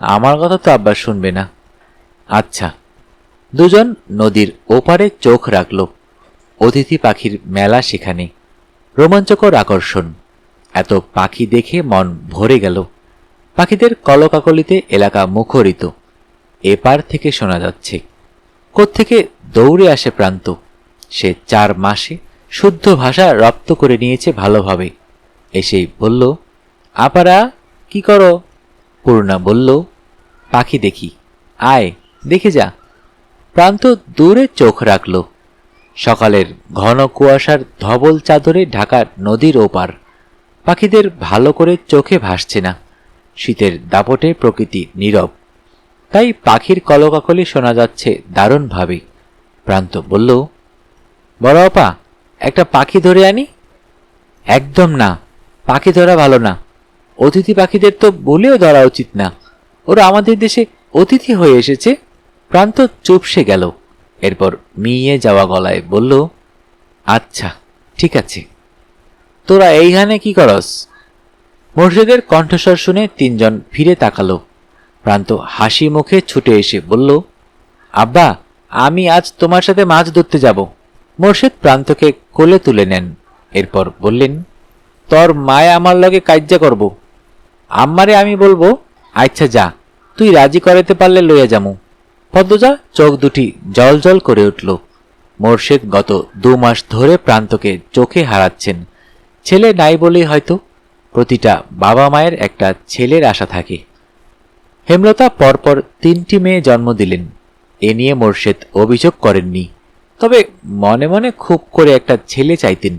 [SPEAKER 1] আমার কথা তো আব্বা শুনবে না। আচ্ছা। দুজন নদীর ওপারে চোখ রাখল। অতিথি পাখির মেলা সেখানে, রোমাঞ্চকর আকর্ষণ। এত পাখি দেখে মন ভরে গেল। পাখিদের কলকাকলিতে এলাকা মুখরিত। এপার থেকে শোনা যাচ্ছে, কোত্থেকে দৌড়ে আসে প্রান্ত। সে 4 মাসে শুদ্ধ ভাষা রপ্ত করে নিয়েছে ভালোভাবে। এসেই বলল, আপারা কি করো? পূর্ণা বলল, পাখি দেখি। আয়, দেখে যা। প্রান্ত দূরে চোখ রাখল। সকালের ঘন কুয়াশার ধবল চাদরে ঢাকা নদীর ওপার। পাখিদের ভালো করে চোখে ভাসছে না। শীতের দাপটে প্রকৃতি নীরব, তাই পাখির কলকাকলি শোনা যাচ্ছে দারুণভাবে। প্রান্ত বলল, বড় আপা, একটা পাখি ধরে আনি? একদম না, পাখি ধরা ভালো না। অতিথি পাখিদের তো বলেও ধরা উচিত না, ওরা আমাদের দেশে অতিথি হয়ে এসেছে। প্রান্ত চুপসে গেল। এরপর মিয়ে যাওয়া গলায় বলল, আচ্ছা ঠিক আছে। তোরা এইখানে কি করস? মোর্শেদের কণ্ঠস্বর শুনে 3 জন ফিরে তাকালো। প্রান্ত হাসি মুখে ছুটে এসে বলল, আব্বা, আমি আজ তোমার সাথে মাছ ধরতে যাব। মোর্শেদ প্রান্তকে কোলে তুলে নেন। এরপর বললেন, তোর মায় আমার লগে কাজ্জা করব। আম্মারে আমি বলবো, আচ্ছা যা, তুই রাজি করাতে পারলে লইয়া যামু। পদ্মজা চোখ দুটি জল জল করে উঠল। মোর্শেদ গত 2 মাস ধরে প্রান্তকে চোখে হারাচ্ছেন। ছেলে নাই বলেই হয়তো প্রতিটা বাবা মায়ের একটা ছেলের আশা থাকে। হেমলতা পরপর 3টি মেয়ে জন্ম দিলেন, এ নিয়ে মোর্শেদ অভিযোগ করেননি। তবে মনে মনে খুব করে একটা ছেলে চাইতেন।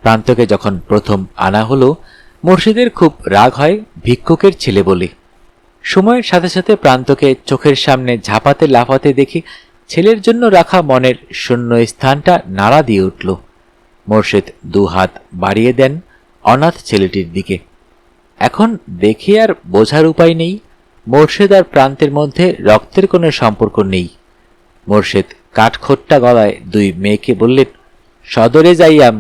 [SPEAKER 1] প্রান্তকে যখন প্রথম আনা হলো, মোর্শেদের খুব রাগ হয় ভিক্ষুকের ছেলে বলে। সময়ের সাথে সাথে প্রান্তকে চোখের সামনে ঝাঁপাতে লাফাতে দেখে ছেলের জন্য রাখা মনের শূন্য স্থানটা নাড়া দিয়ে উঠল। মোর্শেদ 2 হাত বাড়িয়ে দেন অনাথ ছেলেটির দিকে। এখন দেখে আর বোঝার উপায় নেই, মোর্শেদ আর প্রান্তের মধ্যে রক্তের কোনো সম্পর্ক নেই। মোর্শেদ কাঠখোট্টা গলায় 2 মেয়েকে বললেন, সদরে যাইয়াম,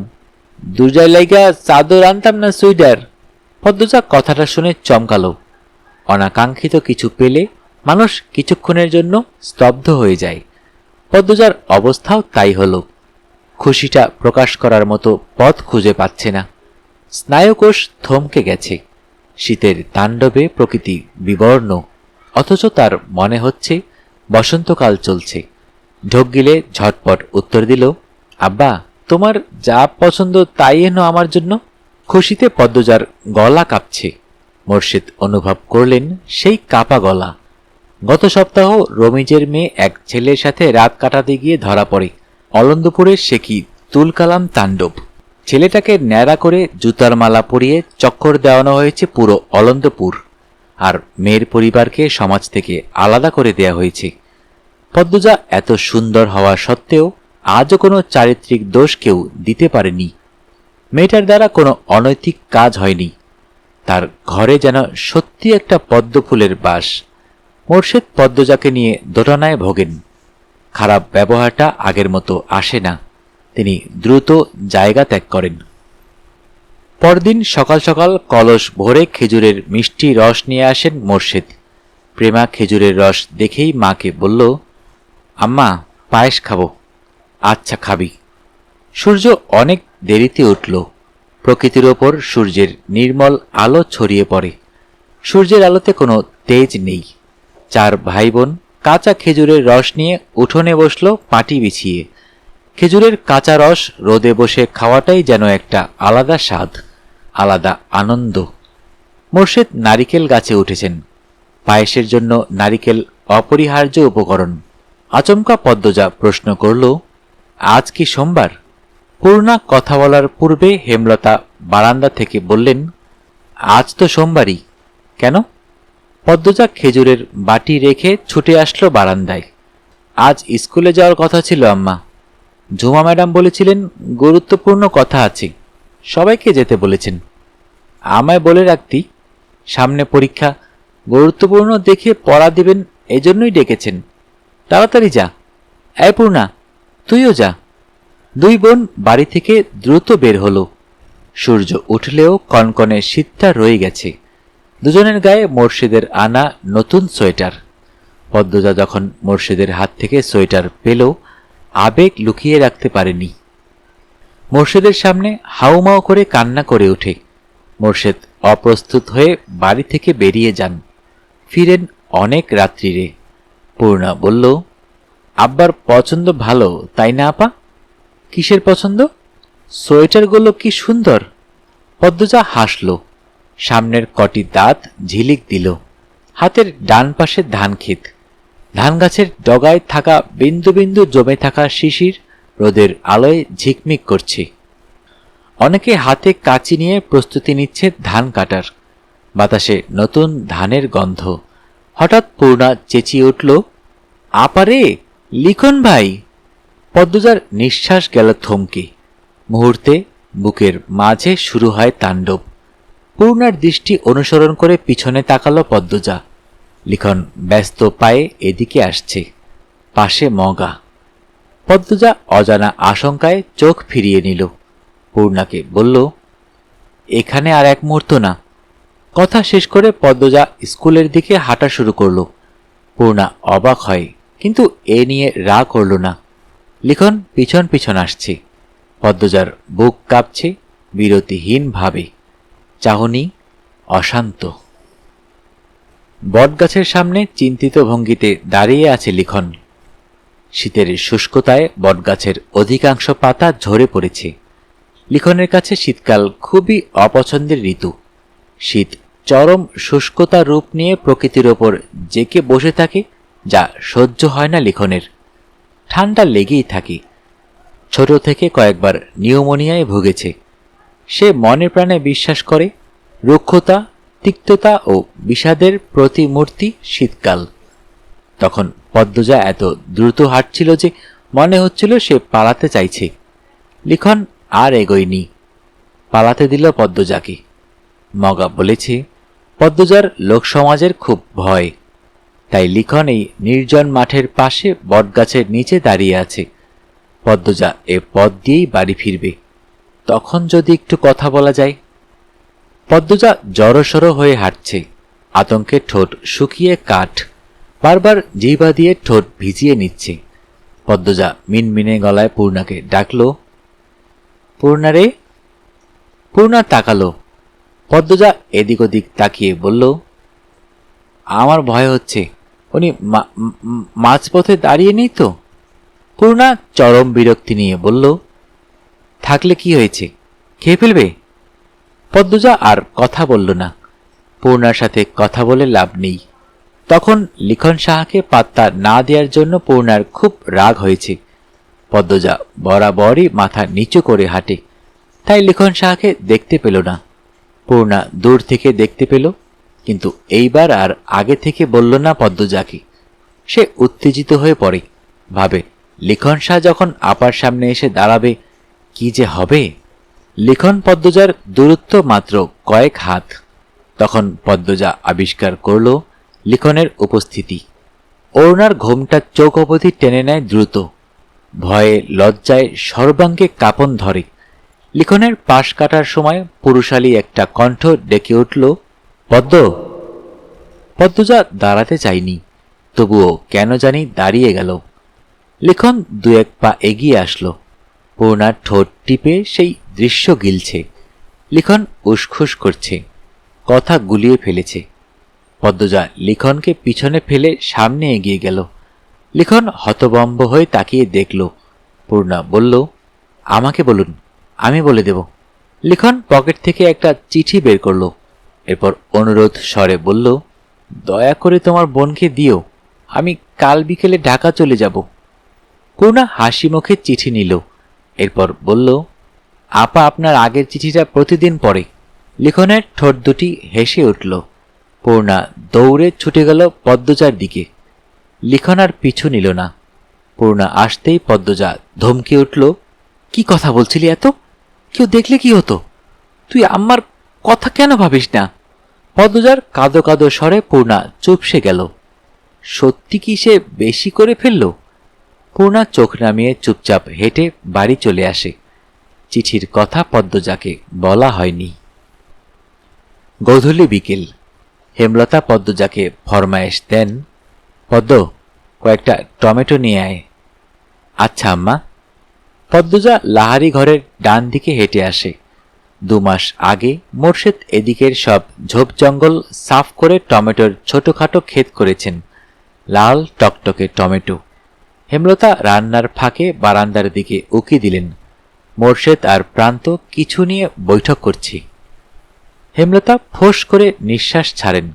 [SPEAKER 1] দুজাই লাইগা চাদর আনতাম না সুইডার। পদ্মজা কথাটা শুনে চমকালো। অনাকাঙ্ক্ষিত কিছু পেলে মানুষ কিছুক্ষণের জন্য স্তব্ধ হয়ে যায়। পদ্মজার অবস্থাও তাই হলো। খুশিটা প্রকাশ করার মতো পথ খুঁজে পাচ্ছে না। স্নায়ুকোষ থমকে গেছে। শীতের তাণ্ডবে প্রকৃতি বিবর্ণ, অথচ তার মনে হচ্ছে বসন্তকাল চলছে। ঢোক গিলে ঝটপট উত্তর দিল, আব্বা, তোমার যা পছন্দ তাই এনো আমার জন্য। খুশিতে পদ্মজার গলা কাঁপছে। মোর্শেদ অনুভব করলেন সেই কাঁপা গলা। গত সপ্তাহ রমিজের মেয়ে এক ছেলের সাথে রাত কাটাতে গিয়ে ধরা পড়ে। অলন্দপুরের সে কি তুলকালাম তাণ্ডব। ছেলেটাকে ন্যাড়া করে জুতার মালা পরিয়ে চক্কর দেওয়ানো হয়েছে পুরো অলন্দপুর, আর মেয়ের পরিবারকে সমাজ থেকে আলাদা করে দেয়া হয়েছে। পদ্মজা এত সুন্দর হওয়া সত্ত্বেও আজও কোনো চারিত্রিক দোষ কেউ দিতে পারেনি। মেয়েটার দ্বারা কোনো অনৈতিক কাজ হয়নি। তার ঘরে যেন সত্যি একটা পদ্মফুলের বাস। মোর্শেদ পদ্মজাকে নিয়ে দোটানায় ভোগেন। খারাপ ব্যবহারটা আগের মতো আসে না। তিনি দ্রুত জায়গা ত্যাগ করেন। পরদিন সকাল সকাল কলস ভরে খেজুরের মিষ্টি রস নিয়ে আসেন মোর্শেদ। প্রেমা খেজুরের রস দেখেই মাকে বলল, আম্মা, পায়েস খাবো। আচ্ছা, খাবি। সূর্য অনেক দেরিতে উঠল। প্রকৃতির ওপর সূর্যের নির্মল আলো ছড়িয়ে পড়ে। সূর্যের আলোতে কোনো তেজ নেই। চার ভাই বোন কাঁচা খেজুরের রস নিয়ে উঠোনে বসল পাটি বিছিয়ে। খেজুরের কাঁচা রস রোদে বসে খাওয়াটাই যেন একটা আলাদা স্বাদ, আলাদা আনন্দ। মোর্শেদ নারিকেল গাছে উঠেছেন। পায়েসের জন্য নারিকেল অপরিহার্য উপকরণ। আচমকা পদ্মজা প্রশ্ন করল, আজ কি সোমবার? পূর্ণা কথা বলার পূর্বে হেমলতা বারান্দা থেকে বললেন, আজ তো সোমবারই। কেন? পদ্মজা খেজুরের বাটি রেখে ছুটে আসলো বারান্দায়। আজ স্কুলে যাওয়ার কথা ছিল আম্মা। ঝুমা ম্যাডাম বলেছিলেন গুরুত্বপূর্ণ কথা আছে, সবাইকে যেতে বলেছেন। আমায় বলে রাখতি, সামনে পরীক্ষা, গুরুত্বপূর্ণ দেখে পড়া দিবেন, এজন্যই ডেকেছেন। তাড়াতাড়ি যা। এই পূর্ণা, তুইও যা। দুই বোন বাড়ি থেকে দ্রুত বের হলো। সূর্য উঠলেও কনকনে শীতটা রয়ে গেছে। দুজনের গায়ে মোর্শেদের আনা নতুন সোয়েটার। পদ্মজা যখন মোর্শেদের হাত থেকে সোয়েটার পেল, আবেগ লুকিয়ে রাখতে পারেনি। মোর্শেদের সামনে হাউমাউ করে কান্না করে ওঠে। মোর্শেদ অপ্রস্তুত হয়ে বাড়ি থেকে বেরিয়ে যান। ফিরেন অনেক রাত্রিরে। পূর্ণা বলল, আব্বার পছন্দ ভালো, তাই না আপা? কিসের পছন্দ? সোয়েটারগুলো কি সুন্দর। পদ্মজা হাসল। সামনের কটি দাঁত ঝিলিক দিল। হাতের ডান পাশে ধান ক্ষেত। ধান গাছের ডগায় থাকা বিন্দু বিন্দু জমে থাকা শিশির রোদের আলোয় ঝিকমিক করছে। অনেকে হাতে কাঁচি নিয়ে প্রস্তুতি নিচ্ছে ধান কাটার। বাতাসে নতুন ধানের গন্ধ। হঠাৎ পূর্ণা চেঁচিয়ে উঠল, আপারে, লিখন ভাই! পদ্মজার নিঃশ্বাস গেল থমকে। মুহূর্তে বুকের মাঝে শুরু হয় তাণ্ডব। পূর্ণার দৃষ্টি অনুসরণ করে পিছনে তাকালো পদ্মজা। লিখন ব্যস্ত পায়ে এদিকে আসছে। পাশে মগা। পদ্মজা অজানা আশঙ্কায় চোখ ফিরিয়ে নিল। পূর্ণাকে বলল, এখানে আর এক মুহূর্ত না। কথা শেষ করে পদ্মজা স্কুলের দিকে হাঁটা শুরু করল। পূর্ণা অবাক হয়, কিন্তু এ নিয়ে রাগ করল না। লিখন পিছন পিছন আসছে। পদ্মজার বুক কাঁপছে বিরতিহীন ভাবে। চাহনি অশান্ত। বটগাছের সামনে চিন্তিত ভঙ্গিতে দাঁড়িয়ে আছে লিখন। শীতের শুষ্কতায় বটগাছের অধিকাংশ পাতা ঝরে পড়েছে। লিখনের কাছে শীতকাল খুবই অপছন্দের ঋতু। শীত চরম শুষ্কতা রূপ নিয়ে প্রকৃতির ওপর জেকে বসে থাকে, যা সহ্য হয় না লিখনের। ঠান্ডা লেগেই থাকে। ছোট থেকে কয়েকবার নিউমোনিয়ায় ভুগেছে। সে মনে প্রাণে বিশ্বাস করে রুক্ষতা, তিক্ততা ও বিষাদের প্রতিমূর্তি শীতকাল। তখন পদ্মজা এত দ্রুত হাঁটছিল যে মনে হচ্ছিল সে পালাতে চাইছে। লিখন আর এগোয়নি, পালাতে দিল পদ্মজাকে। মগা বলেছে পদ্মজার লোকসমাজের খুব ভয়, তাই লিখন এই নির্জন মাঠের পাশে বটগাছের নিচে দাঁড়িয়ে আছে। পদ্মজা এ পথ দিয়েই বাড়ি ফিরবে, তখন যদি একটু কথা বলা যায়। পদ্মজা জড়সড় হয়ে হাঁটছে। আতঙ্কে ঠোঁট শুকিয়ে কাঠ। বারবার জিহ্বা দিয়ে ঠোঁট ভিজিয়ে নিচ্ছে। পদ্মজা মিনমিনে গলায় পূর্ণাকে ডাকল, পূর্ণা রে। পূর্ণা তাকালো। পদ্মজা এদিক ওদিক তাকিয়ে বলল, আমার ভয় হচ্ছে। উনি মাঝপথে দাঁড়িয়ে নেই তো? পূর্ণা চরম বিরক্তি নিয়ে বলল, থাকলে কি হয়েছে, খেয়ে ফেলবে? পদ্মজা আর কথা বলল না। পূর্ণার সাথে কথা বলে লাভ নেই। তখন লিখন সাহাকে পাত্তা না দেওয়ার জন্য পূর্ণার খুব রাগ হয়েছে। পদ্মজা বরাবরই মাথা নিচু করে হাঁটে, তাই লিখন সাহাকে দেখতে পেল না। পূর্ণা দূর থেকে দেখতে পেল, কিন্তু এইবার আর আগে থেকে বলল না পদ্মজাকে। সে উত্তেজিত হয়ে পড়ে, ভাবে লিখন শাহ যখন আপার সামনে এসে দাঁড়াবে কি যে হবে। লিখন পদ্মজার দূরত্ব মাত্র কয়েক হাত। তখন পদ্মজা আবিষ্কার করল লিখনের উপস্থিতি। অরুণার ঘোমটা চোখ অবধি টেনে নেয় দ্রুত। ভয়ে লজ্জায় সর্বাঙ্গে কাঁপন ধরে। লিখনের পাশ কাটার সময় পুরুষালী একটা কণ্ঠ ডেকে উঠল, পদ্ম। পদ্মজা দাঁড়াতে চায়নি, তবুও কেন জানি দাঁড়িয়ে গেল। লিখন দু এক পা এগিয়ে আসলো। পূর্ণার ঠোঁট টিপে সেই দৃশ্য গিলছে। লিখন উসখুস করছে, কথা গুলিয়ে ফেলেছে। পদ্মজা লিখনকে পিছনে ফেলে সামনে এগিয়ে গেল। লিখন হতবম্ব হয়ে তাকিয়ে দেখল। পূর্ণা বলল, আমাকে বলুন, আমি বলে দেব। লিখন পকেট থেকে একটা চিঠি বের করল। এরপর অনুরোধ স্বরে বলল, দয়া করে তোমার বোনকে দিও, আমি কাল বিকেলে ঢাকা চলে যাব। পূর্ণা হাসি মুখে চিঠি নিল। এরপর বলল, আপা আপনার আগের চিঠিটা প্রতিদিন পড়ে। লিখনের ঠোঁট দুটি হেসে উঠল। পূর্ণা দৌড়ে ছুটে গেল পদ্মজার দিকে। লিখন আর পিছু নিল না। পূর্ণা আসতেই পদ্মজা ধমকে উঠল, কি কথা বলছিলি এত? কেউ দেখলে কি হতো? তুই আমার কথা কেন ভাবিস না? পদ্মজার কাঁদো কাঁদো স্বরে পূর্ণা চুপসে গেল। সত্যি কি সে বেশি করে ফেলল? পূর্ণা চোখ নামিয়ে চুপচাপ হেঁটে বাড়ি চলে আসে। চিঠির কথা পদ্মজাকে বলা হয়নি। গোধূলি বিকেল। হেমলতা পদ্মজাকে ফরমায়েশ দেন, পদ্ম, কয়েকটা টমেটো নিয়ে আয়। আচ্ছা আম্মা। পদ্মজা লাহারি ঘরের ডান দিকে হেঁটে আসে। 2 মাস আগে মোর্শেদ এদিকের সব ঝোপ জঙ্গল সাফ করে টমেটোর ছোটখাটো ক্ষেত করেছেন। লাল টকটকে টমেটো। হেমলতা রান্নার ফাঁকে বারান্দার দিকে উকি দিলেন। মোর্শেদ আর প্রান্ত কিছু নিয়ে বৈঠক করছে। হেমলতা ফোঁস করে নিঃশ্বাস ছাড়েন।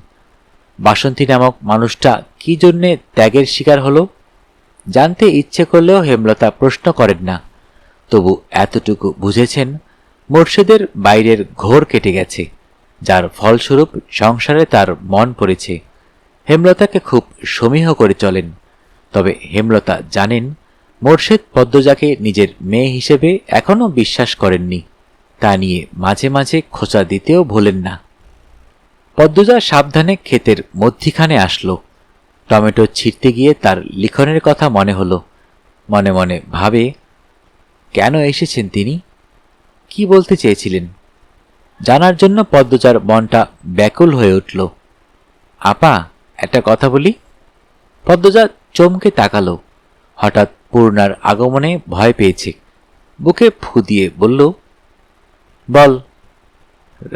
[SPEAKER 1] বাসন্তী নামক মানুষটা কি জন্যে ত্যাগের শিকার হলো? জানতে ইচ্ছে করলেও হেমলতা প্রশ্ন করেন না। তবু এতটুকু বুঝেছেন, মোর্শেদের বাইরের ঘোর কেটে গেছে, যার ফলস্বরূপ সংসারে তার মন পড়েছে। হেমলতাকে খুব সমীহ করে চলেন। তবে হেমলতা জানেন, মোর্শেদ পদ্মজাকে নিজের মেয়ে হিসেবে এখনো বিশ্বাস করেননি। তা নিয়ে মাঝে মাঝে খোঁচা দিতেও ভোলেন না। পদ্মজা সাবধানে ক্ষেতের মধ্যিখানে আসলো। টমেটো ছিঁড়তে গিয়ে তার লিখনের কথা মনে হলো। মনে মনে ভাবে, কেন এসেছেন তিনি? কি বলতে চেয়েছিলেন? জানার জন্য পদ্মজার মনটা ব্যাকুল হয়ে উঠল। আপা, একটা কথা বলি। পদ্মজা চমকে তাকালো। হঠাৎ পূর্ণার আগমনে ভয় পেয়েছে। বুকে ফু দিয়ে বলল, বল।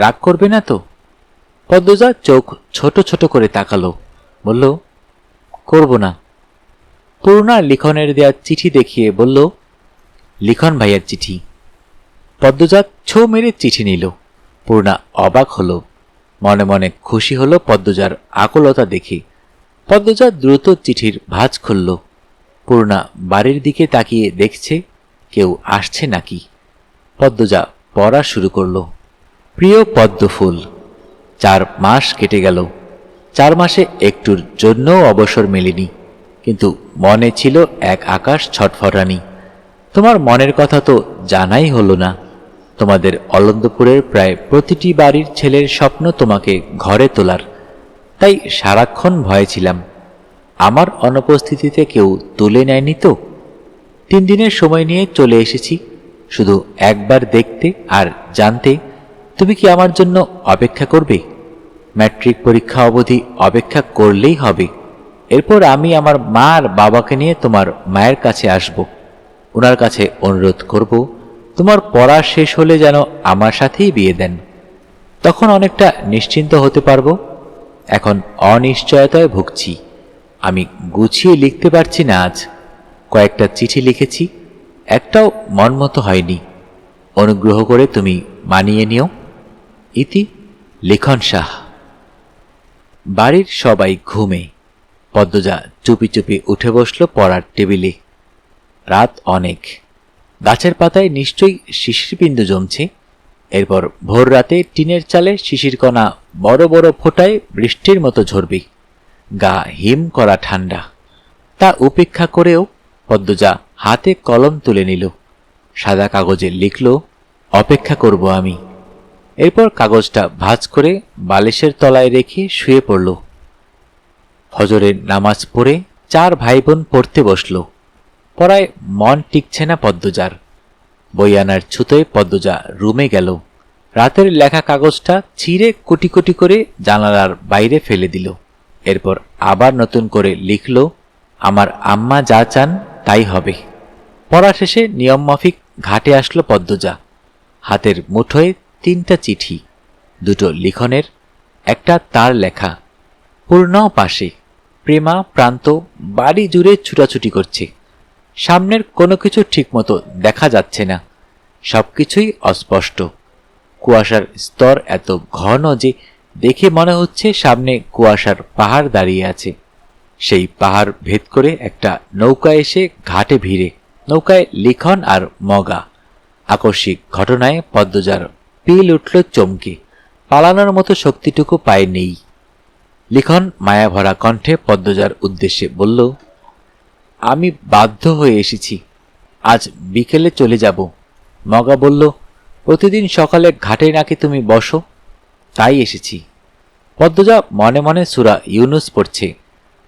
[SPEAKER 1] রাগ করবে না তো? পদ্মজা চোখ ছোট ছোট করে তাকালো, বলল, করব না। পূর্ণা লিখনের দেয়া চিঠি দেখিয়ে বলল, লিখন ভাইয়ের চিঠি। পদ্মজা ছো মেরে চিঠি নিল। পূর্ণা অবাক হল। মনে মনে খুশি হল পদ্মজার আকুলতা দেখে। পদ্মজা দ্রুত চিঠির ভাঁজ খুলল। পূর্ণা বাড়ির দিকে তাকিয়ে দেখছে কেউ আসছে নাকি। পদ্মজা পড়া শুরু করল। প্রিয় পদ্মফুল, 4 মাস কেটে গেল। 4 মাসে একটুর জন্যও অবসর মেলেনি, কিন্তু মনে ছিল এক আকাশ ছটফটানি। তোমার মনের কথা তো জানাই হলো না। তোমাদের অলন্দপুরের প্রায় প্রতিটি বাড়ির ছেলের স্বপ্ন তোমাকে ঘরে তোলার, তাই সারাক্ষণ ভয়ে ছিলাম আমার অনুপস্থিতিতে কেউ তুলে নেয়নি তো। 3 দিনের সময় নিয়ে চলে এসেছি, শুধু একবার দেখতে আর জানতে তুমি কি আমার জন্য অপেক্ষা করবে। ম্যাট্রিক পরীক্ষা অবধি অপেক্ষা করলেই হবে। এরপর আমি আমার মা আর বাবাকে নিয়ে তোমার মায়ের কাছে আসব। ওনার কাছে অনুরোধ করব তোমার পড়া শেষ হলে যেন আমার সাথেই বিয়ে দেন। তখন অনেকটা নিশ্চিন্ত হতে পারবো। এখন অনিশ্চয়তায় ভুগছি। আমি গুছিয়ে লিখতে পারছি না আজ। কয়েকটা চিঠি লিখেছি, একটাও মনমতো হয়নি। অনুগ্রহ করে তুমি মানিয়ে নিও। ইতি লিখন শাহ। বাড়ির সবাই ঘুমে। পদ্মজা চুপি চুপি উঠে বসল পড়ার টেবিলে। রাত অনেক। গাছের পাতায় নিশ্চয়ই শিশিরবিন্দু জমছে। এরপর ভোর রাতে টিনের চালে শিশিরকণা বড় বড় ফোঁটায় বৃষ্টির মতো ঝরবে। গা হিম করা ঠান্ডা। তা উপেক্ষা করেও পদ্মজা হাতে কলম তুলে নিল। সাদা কাগজে লিখল, অপেক্ষা করব আমি। এরপর কাগজটা ভাঁজ করে বালিশের তলায় রেখে শুয়ে পড়ল। ফজরের নামাজ পড়ে 4 ভাই বোন পড়তে বসল। পড়ায় মন টিকছে না পদ্মজার। বই আনার ছুতোয় পদ্মজা রুমে গেল। রাতের লেখা কাগজটা ছিঁড়ে কুটি কুটি করে জানালার বাইরে ফেলে দিল। এরপর আবার নতুন করে লিখল, আমার আম্মা যা চান তাই হবে। পড়া শেষে নিয়মমাফিক ঘাটে আসলো পদ্মজা। হাতের মুঠোয় 3টা চিঠি, 2টো লিখনের, একটা তার লেখা। পূর্ণাও পাশে। প্রেমা প্রান্ত বাড়ি জুড়ে ছুটাছুটি করছে। সামনের কোনো কিছু ঠিকমতো দেখা যাচ্ছে না, সবকিছুই অস্পষ্ট। কুয়াশার স্তর এত ঘন যে দেখে মনে হচ্ছে সামনে কুয়াশার পাহাড় দাঁড়িয়ে আছে। সেই পাহাড় ভেদ করে একটা নৌকা এসে ঘাটে ভিড়ে। নৌকায় লিখন আর মগা। আকস্মিক ঘটনায় পদ্মজার পিল উঠল চমকে। পালানোর মতো শক্তিটুকু পায় নেই। লিখন মায়াভরা কণ্ঠে পদ্মজার উদ্দেশ্যে বলল, আমি বাধ্য হয়ে এসেছি, আজ বিকেলে চলে যাব। মগা বলল, প্রতিদিন সকালে ঘাটে নাকি তুমি বসো, তাই এসেছি। পদ্মজা মনে মনে সূরা ইউনুস পড়ছে।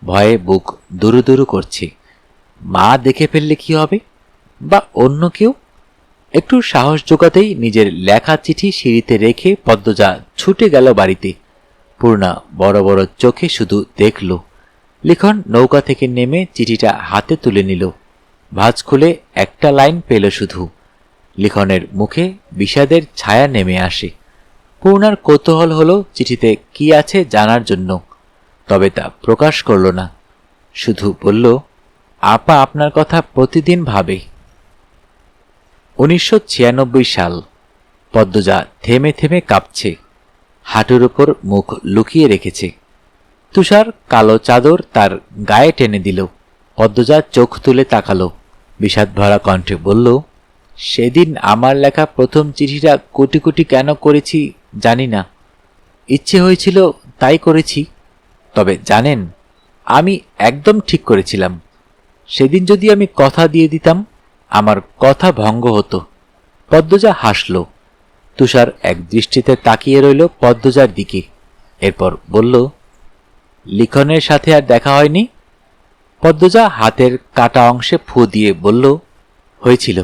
[SPEAKER 1] ভয়ে বুক দুরু দুরু করছে। মা দেখে ফেললে কি হবে, বা অন্য কেউ? একটু সাহস জোগাতেই নিজের লেখা চিঠি সিঁড়িতে রেখে পদ্মজা ছুটে গেল বাড়িতে। পূর্ণা বড় বড় চোখে শুধু দেখল। লিখন নৌকা থেকে নেমে চিঠিটা হাতে তুলে নিল। ভাঁজ খুলে একটা লাইন পেল শুধু। লিখনের মুখে বিষাদের ছায়া নেমে আসে। পূর্ণার কৌতূহল হলো চিঠিতে কি আছে জানার জন্য, তবে তা প্রকাশ করল না। শুধু বলল, আপা আপনার কথা প্রতিদিন ভাবে। 1996 সাল। পদ্মজা থেমে থেমে কাঁপছে। হাঁটুর উপর মুখ লুকিয়ে রেখেছে। তুষার কালো চাদর তার গায়ে টেনে দিল। পদ্মজা চোখ তুলে তাকালো। বিষাদ ভরা কণ্ঠে বলল, সেদিন আমার লেখা প্রথম চিঠিটা কোটি কোটি কেন করেছি জানি না। ইচ্ছে হয়েছিল তাই করেছি। তবে জানেন, আমি একদম ঠিক করেছিলাম। সেদিন যদি আমি কথা দিয়ে দিতাম, আমার কথা ভঙ্গ হতো। পদ্মজা হাসল। তুষার এক দৃষ্টিতে তাকিয়ে রইল পদ্মজার দিকে। এরপর বলল, লিখনের সাথে আর দেখা হয়নি? পদ্মজা হাতের কাটা অংশে ফু দিয়ে বলল, হয়েছিল।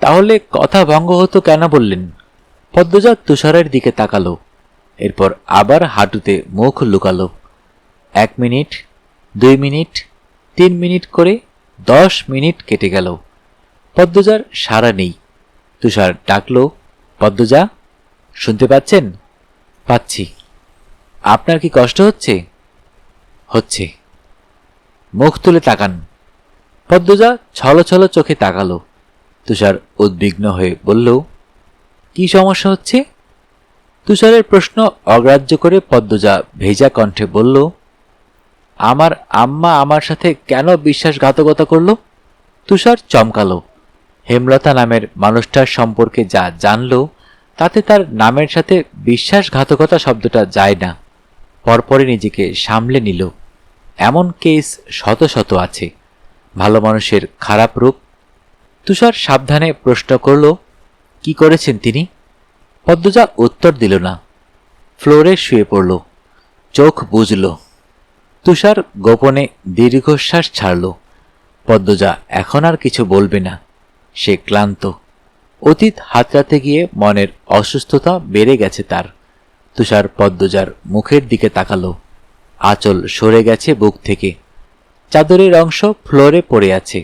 [SPEAKER 1] তাহলে কথা ভঙ্গ হতো কেন বললেন? পদ্মজা তুষারের দিকে তাকালো। এরপর আবার হাঁটুতে মুখ লুকালো। 1 মিনিট, 2 মিনিট, 3 মিনিট করে 10 মিনিট কেটে গেল। পদ্মজার সাড়া নেই। তুষার ডাকল, পদ্মজা, শুনতে পাচ্ছেন? পাচ্ছি। আপনার কি কষ্ট হচ্ছে? হচ্ছে। মুখ তুলে তাকান। পদ্মজা ছলছল চোখে তাকালো। তুষার উদ্বিগ্ন হয়ে বলল, কি সমস্যা হচ্ছে? তুষারের প্রশ্ন অগ্রাহ্য করে পদ্মজা ভেজা কণ্ঠে বলল, আমার আম্মা আমার সাথে কেন বিশ্বাসঘাতকতা করল? তুষার চমকালো। হেমলতা নামের মানুষটার সম্পর্কে যা জানল তাতে তার নামের সাথে বিশ্বাসঘাতকতা শব্দটা যায় না। পরপরই নিজেকে সামলে নিল। এমন কেস শত শত আছে। ভালো মানুষের খারাপ রূপ। তুষার সাবধানে প্রশ্ন করল, কি করেছেন তিনি? পদ্মজা উত্তর দিল না। ফ্লোরে শুয়ে পড়ল। চোখ বুজল। তুষার গোপনে দীর্ঘশ্বাস ছাড়ল। পদ্মজা এখন আর কিছু বলবে না। সে ক্লান্ত। অতীত হাতড়াতে গিয়ে মনের অসুস্থতা বেড়ে গেছে তার। তুষার পদ্মজার মুখের দিকে তাকালো। আঁচল সরে গেছে বুক থেকে। চাদরের অংশ ফ্লোরে পড়ে আছে।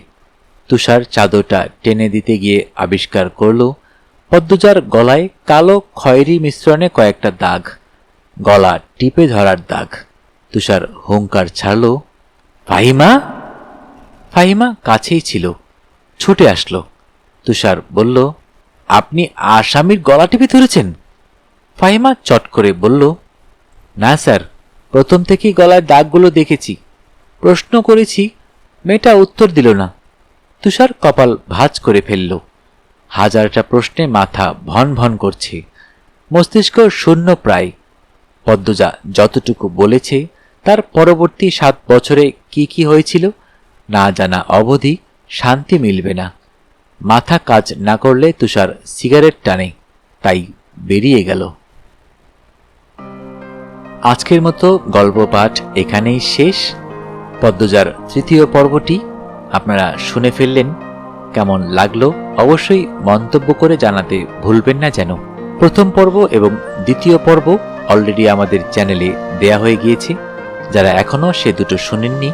[SPEAKER 1] তুষার চাদরটা টেনে দিতে গিয়ে আবিষ্কার করল পদ্মজার গলায় কালো খয়েরি মিশ্রণে কয়েকটা দাগ। গলা টিপে ধরার দাগ। তুষার হুঙ্কার ছাড়ল, ফাহিমা! ফাহিমা কাছেই ছিল, ছুটে আসলো। তুষার বলল, আপনি আসামির গলা টিপে ধরেছেন? ফাহিমা চট করে বলল, না স্যার, প্রথম থেকেই গলায় দাগগুলো দেখেছি। প্রশ্ন করেছি, মেয়েটা উত্তর দিল না। তুষার কপাল ভাঁজ করে ফেলল। হাজারটা প্রশ্নে মাথা ভন ভন করছে, মস্তিষ্ক শূন্য প্রায়। পদ্মজা যতটুকু বলেছে তার পরবর্তী 7 বছরে কি কি হয়েছিল না জানা অবধি শান্তি মিলবে না। মাথা কাজ না করলে তুষার সিগারেট টানে, তাই বেরিয়ে গেল। আজকের মতো গল্প পাঠ এখানেই শেষ। পদ্মজার তৃতীয় পর্বটি আপনারা শুনে ফেললেন। কেমন লাগলো অবশ্যই মন্তব্য করে জানাতে ভুলবেন না যেন। প্রথম পর্ব এবং দ্বিতীয় পর্ব অলরেডি আমাদের চ্যানেলে দেয়া হয়ে গিয়েছে। যারা এখনো সে দুটো শুনেননি,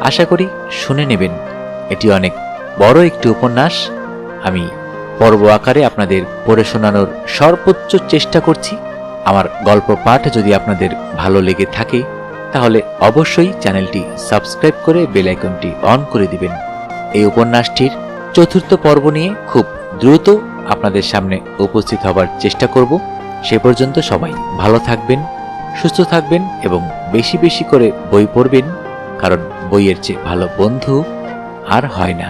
[SPEAKER 1] আশা করি শুনে নেবেন। এটি অনেক বড় একটি উপন্যাস। আমি পর্ব আকারে আপনাদের পড়ে শোনানোর সর্বোচ্চ চেষ্টা করছি। আমার গল্প পাঠ যদি আপনাদের ভালো লেগে থাকে তাহলে অবশ্যই চ্যানেলটি সাবস্ক্রাইব করে বেল আইকনটি অন করে দিবেন। এই উপন্যাসটির চতুর্থ পর্ব নিয়ে খুব দ্রুত আপনাদের সামনে উপস্থিত হবার চেষ্টা করব। সে পর্যন্ত সবাই ভালো থাকবেন, সুস্থ থাকবেন এবং বেশি বেশি করে বই পড়বেন, কারণ বইয়ের চেয়ে ভালো বন্ধু আর হয় না।